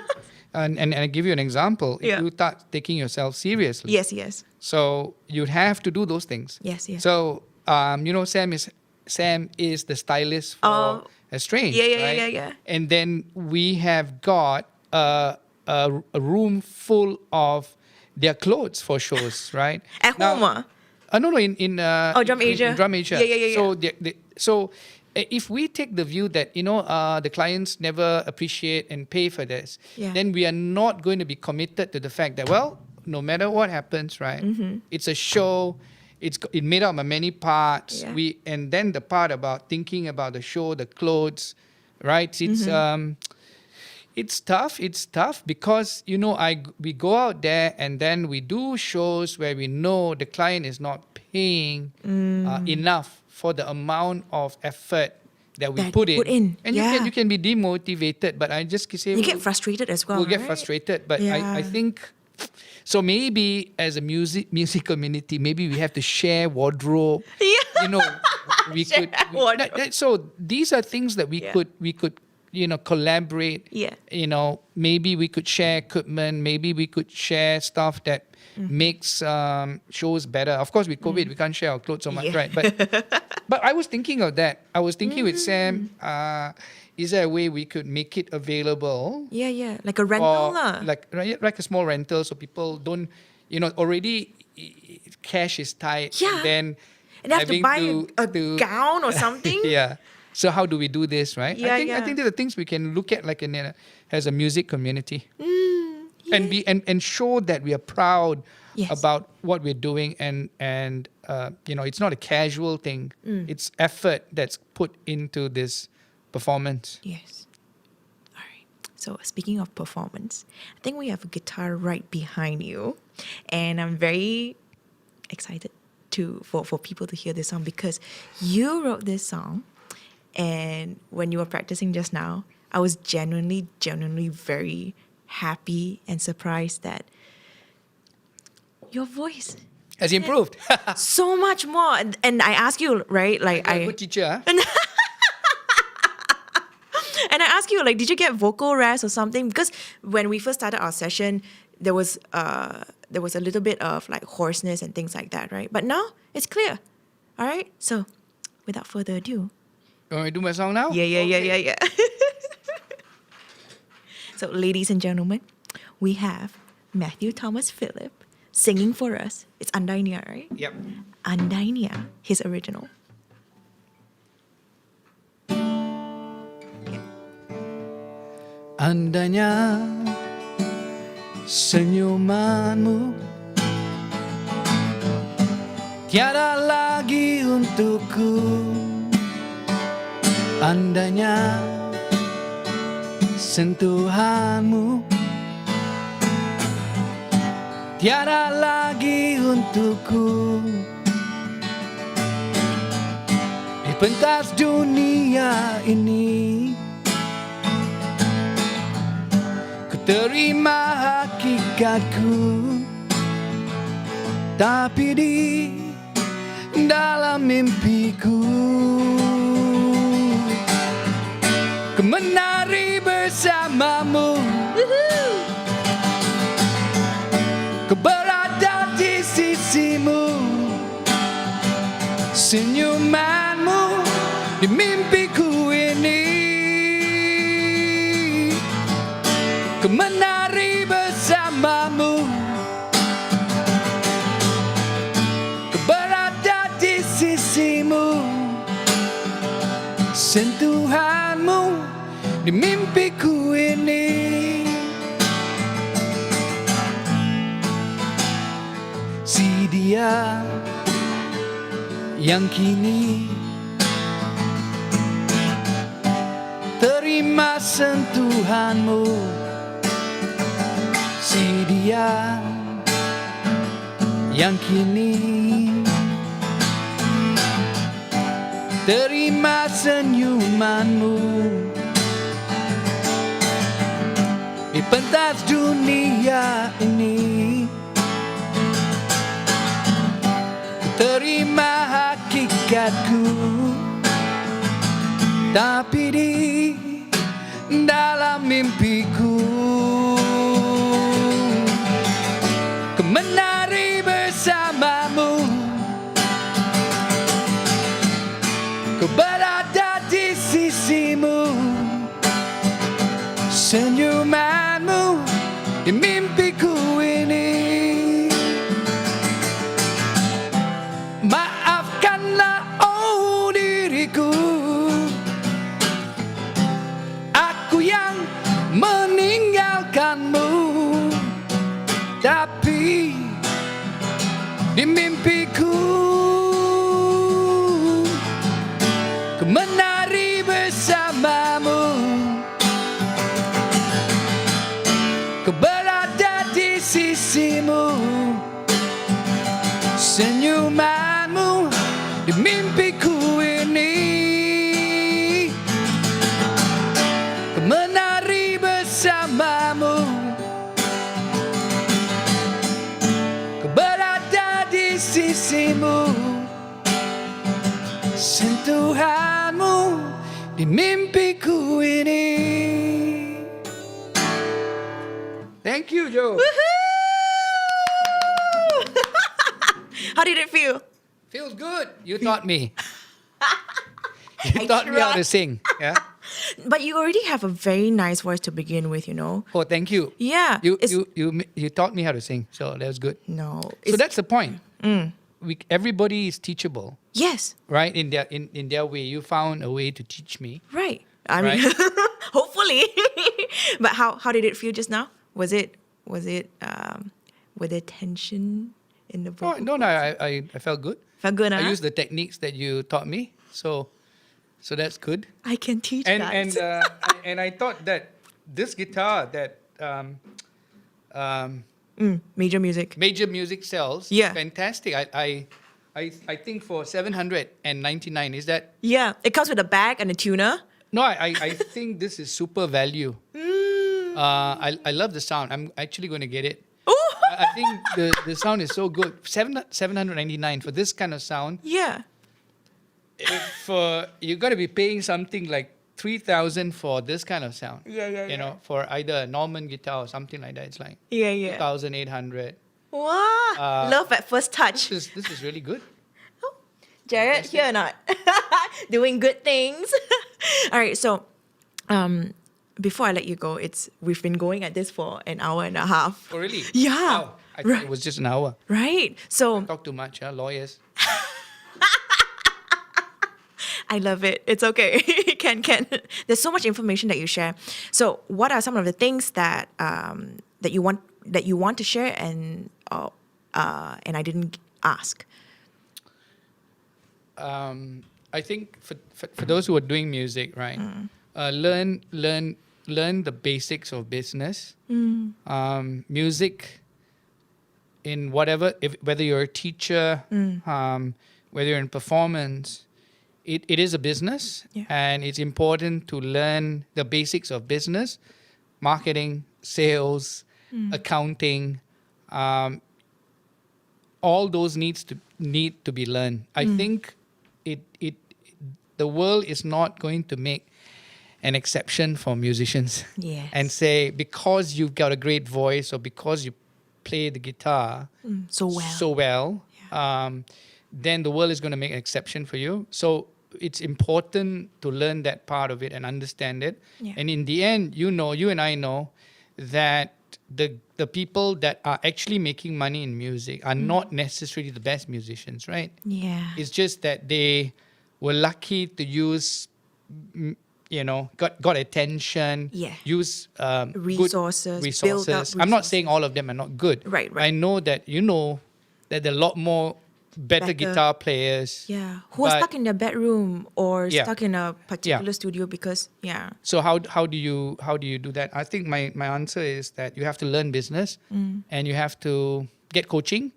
and I give you an example, if Yeah. you start taking yourself seriously, Yes. so you'd have to do those things. Yes. So Sam is the stylist for Estranged, Yeah. right? And then we have got a room full of their clothes for shows, right? At home, No, in Drum Asia. in Drum Asia. Yeah. So if we take the view that the clients never appreciate and pay for this, Yeah. then we are not going to be committed to the fact that, well, no matter what happens, right? It's a show. It made up of many parts. Yeah. And then the part about thinking about the show, the clothes, right? It's tough. It's tough because we go out there and then we do shows where we know the client is not paying enough for the amount of effort that we That put you in. put in, And yeah. you can be demotivated, but I just say You get frustrated as well. we'll get right? frustrated. But Yeah. I think so. Maybe as a music community, maybe we have to share wardrobe. Yeah. You know, we Share could. wardrobe. So these are things that we Yeah. could collaborate. Yeah. Maybe we could share equipment. Maybe we could share stuff that makes shows better. Of course, with COVID, we can't share our clothes so much, Yeah. right? But I was thinking of that. I was thinking with Sam. Is there a way we could make it available? Yeah. Like a rental Or lah. like a small rental, so people don't, already cash is tight. Yeah. And then And they have to having buy a gown or something. yeah. So how do we do this, right? Yeah, I think there are things we can look at like as a music community. And be and show that we are proud Yes. about what we're doing and it's not a casual thing. It's effort that's put into this performance. Yes. All right. So speaking of performance, I think we have a guitar right behind you, and I'm very excited for people to hear this song because you wrote this song, and when you were practicing just now, I was genuinely very happy and surprised that your voice Has improved. so much more. And I ask you, right? Like A good teacher. Huh? And I ask you, like, did you get vocal rest or something? Because when we first started our session, there was a little bit of like hoarseness and things like that, right? But now it's clear. All right. So, without further ado, You want me to do my song now? yeah. So, ladies and gentlemen, we have Mathew Thomas Phillip singing for us. It's Andainia, right? Yep. Andainia, his original. Andainya senyumanmu tiada lagi untukku. Andainya sentuhanmu tiada lagi untukku. Di pentas dunia ini ku terima hakikatku, tapi di dalam mimpiku ku menari bersamamu. Ku berada di sisimu, senyumanmu di mimpiku ini. Ku menari bersamamu, ku berada di sisimu, sentuhanmu di mimpiku ini. Si dia yang kini terima sentuhanmu, si dia yang kini terima senyumanmu di pentas dunia ini. Terima hakikatku, tapi di dalam mimpiku ku menari bersamamu, ku berada di sisimu, senyumanmu di mimpiku ini. Maafkanlah oh diriku, aku yang meninggalkanmu, tapi di mimpiku ku menari bersamamu, menari bersamamu, ku berada di sisimu, sentuhanmu di mimpiku ini. Thank you, Joe. How did it feel? Feels good. You taught me. You taught me how to sing. Yeah. But you already have a very nice voice to begin with, you know. Oh, thank you. Yeah. You taught me how to sing, so that was good. No. So that's the point. Everybody is teachable, Yes. right? In their way, you found a way to teach me. Right. I mean, hopefully. But how did it feel just now? Was it were there tension in the vocal? No, I felt good. Felt good, I huh? used the techniques that you taught me, so that's good. I can teach And guys. and I thought that this guitar that Major music. Major Music sells, Yeah. fantastic. I think for $799, is that? Yeah. It comes with a bag and a tuner. No, I think this is super value. I love the sound. I'm actually going to get it. Ooh. I think the sound is so good. $799 for this kind of sound. Yeah. If you got to be paying something like $3,000 for this kind of sound. Yeah. You know, for either a Norman guitar or something like that, it's like Yeah. 2,800. Wow. Love at first touch. This is really good. Jared, here or not? Doing good things. All right, so before I let you go, we've been going at this for an hour and a half. Oh, really? Yeah. Wow. I thought it was just an hour. Right. So Talk too much, lawyers. I love it. It's okay. Can. There's so much information that you share. So what are some of the things that that you want to share and I didn't ask? I think for those who are doing music, right, learn the basics of business. Music in whatever, whether you're a teacher, whether you're in performance, it is a business, and it's important to learn the basics of business, marketing, sales, accounting. All those need to be learned. I think the world is not going to make an exception for musicians. Yes. And say because you've got a great voice or because you play the guitar so well, then the world is going to make an exception for you. So it's important to learn that part of it and understand it. Yeah. And in the end, you and I know that the people that are actually making money in music are not necessarily the best musicians, right? Yeah. It's just that they were lucky to use, got attention, use resources, good resources. build up I'm not resources. saying all of them are not good. Right. I know that that there are a lot more better guitar players. Yeah. Who are stuck in their bedroom or stuck in a particular Yeah. studio because So how do you do that? I think my answer is that you have to learn business and you have to get coaching.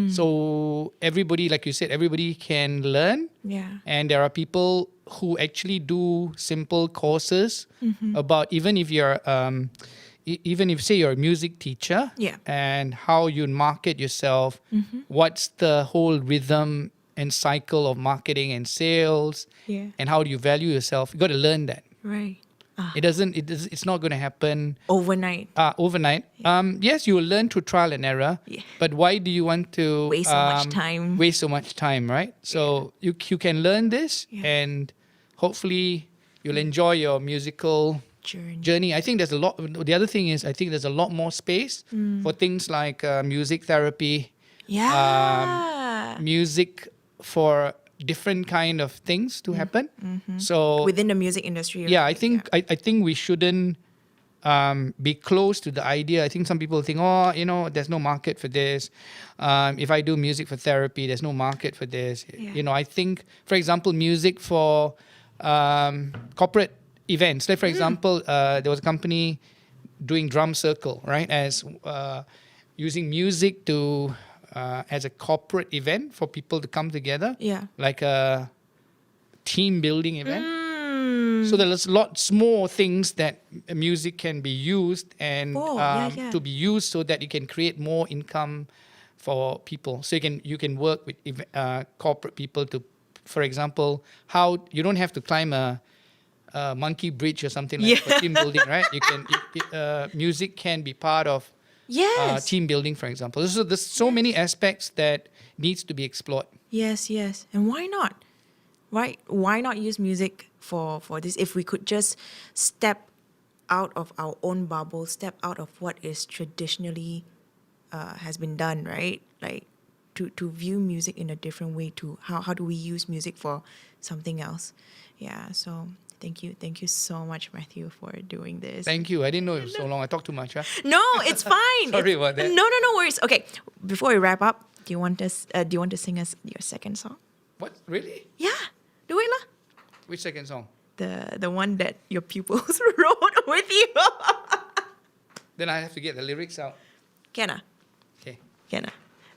So everybody, like you said, everybody can learn. Yeah. And there are people who actually do simple courses about even if you're say you're a music teacher, and how you market yourself, what's the whole rhythm and cycle of marketing and sales, and how do you value yourself? You got to learn that. Right. It's not going to happen Overnight. overnight. Yes, you will learn through trial and error. But why do you want to Waste so much time. Waste so much time, right? So you can learn this, and hopefully you'll enjoy your musical journey. I think there's a lot. The other thing is, I think there's a lot more space for things like music therapy, music for different kind of things to happen. So within the music industry. I think we shouldn't be close to the idea. I think some people think, there's no market for this. If I do music for therapy, there's no market for this. I think, for example, music for corporate events. Like, for example, there was a company doing drum circle, right? As using music to as a corporate event for people to come together. Like a team building event. So there's lots more things that music can be used and to be used so that you can create more income for people. So you can work with corporate people to, for example, how you don't have to climb a monkey bridge or something like for team building, right? Music can be part of team building, for example. So there's so many aspects that needs to be explored. Yes. And why not? Why not use music for this? If we could just step out of our own bubble, step out of what is traditionally has been done, right? Like to view music in a different way. To how do we use music for something else? Yeah. So thank you so much, Matthew, for doing this. Thank you. I didn't know it was so long. I talked too much. Huh? No, it's fine. Sorry about that. No worries. Okay, before we wrap up, do you want to sing us your second song? What? Really? Yeah, do it lah. Which second song? The one that your pupils wrote with you. Then I have to get the lyrics out. Can I? Okay. Can I?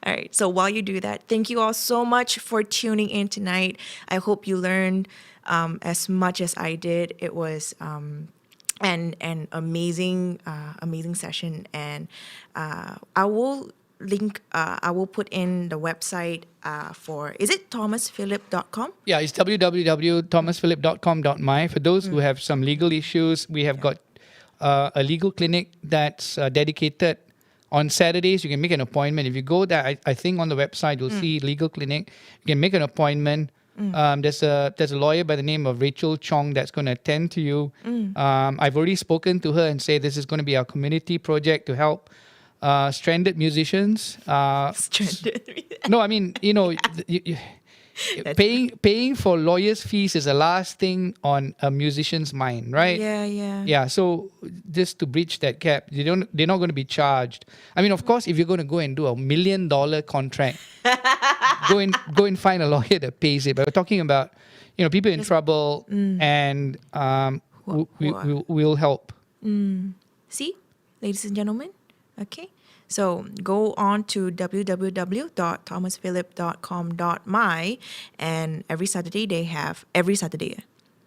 All right. So while you do that, thank you all so much for tuning in tonight. I hope you learned as much as I did. It was an amazing session, and I will put in the website is it thomasphillip.com? Yeah, it's www.thomasphillip.com.my. For those who have some legal issues, we have got a legal clinic that's dedicated. On Saturdays, you can make an appointment. If you go there, I think on the website, you'll see legal clinic. You can make an appointment. There's a lawyer by the name of Rachel Chong that's going to attend to you. I've already spoken to her and say this is going to be our community project to help stranded musicians. No, I mean, paying for lawyers' fees is the last thing on a musician's mind, right? Yeah. So just to bridge that gap, they're not going to be charged. I mean, of course, if you're going to go and do $1 million contract, go and find a lawyer that pays it. But we're talking about, people in trouble, and we'll help. See, ladies and gentlemen. Okay. So go on to www.thomasphillip.com.my, and every Saturday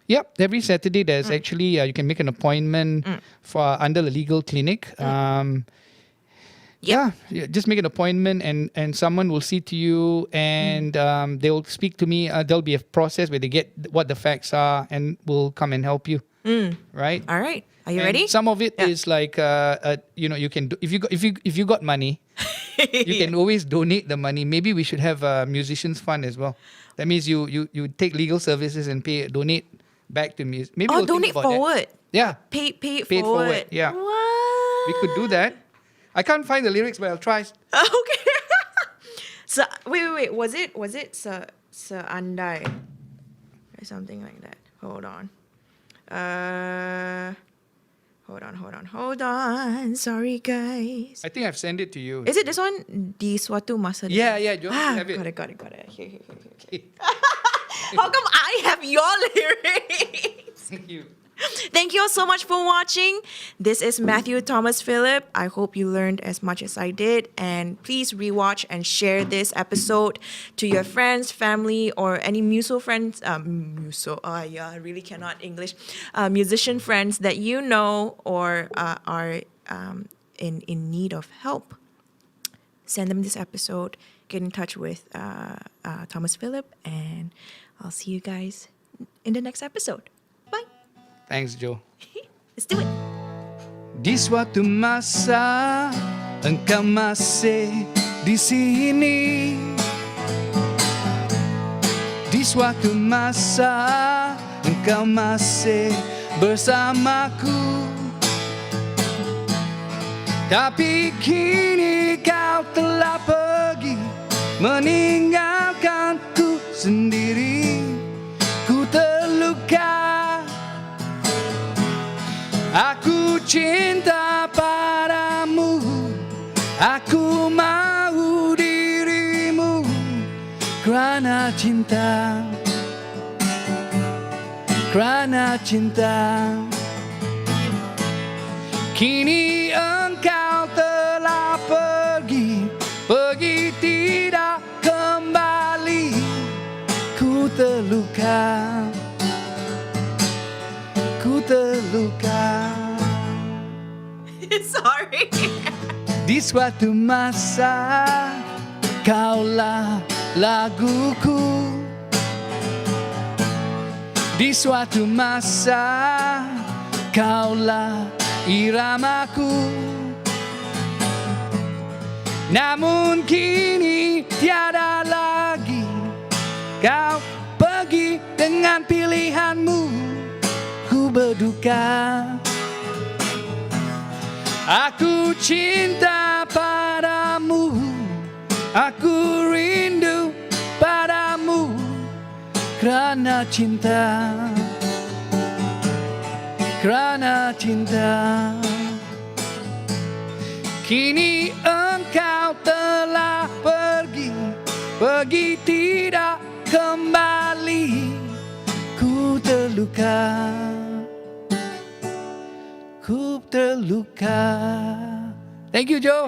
Yep, every Saturday there's actually you can make an appointment for under the legal clinic. Yeah, just make an appointment and someone will see to you, and they'll speak to me. There'll be a process where they get what the facts are and will come and help you. Right? All right. Are you ready? Some of it is like you can do if you got money, you can always donate the money. Maybe we should have a musicians fund as well. That means you take legal services and donate back to music. Maybe we'll donate forward. That. Yeah. Pay it forward. Yeah. What? We could do that. I can't find the lyrics, but I'll try. Okay. So wait. Was it Sir Andai or something like that? Hold on. Hold on. Sorry, guys. I think I've sent it to you. Is it this one? Di suatu masa. Yeah. You have it. Got it. Here. How come I have your lyrics? Thank you. Thank you all so much for watching. This is Mathew Thomas Phillip. I hope you learned as much as I did. And please rewatch and share this episode to your friends, family, or any mutual friends. I really cannot English. Musician friends that you know or are in need of help. Send them this episode. Get in touch with Thomas Phillip. And I'll see you guys in the next episode. Bye. Thanks, Joe. Let's do it. Di suatu masa engkau masih di sini. Di suatu masa engkau masih bersamaku. Tapi kini kau telah pergi meninggalkanku sendiri. Ku terluka. Aku cinta padamu, aku mau dirimu, kerana cinta, Kini engkau telah pergi tidak kembali, ku terluka. Sorry. Di suatu masa kaulah laguku. Di suatu masa kaulah iramaku. Namun kini tiada lagi, kau pergi dengan pilihanmu. Ku berduka, aku cinta padamu, aku rindu padamu, karena cinta, karena cinta. Kini engkau telah pergi, pergi tidak kembali. Ku terluka, ku terluka. Thank you, Joe.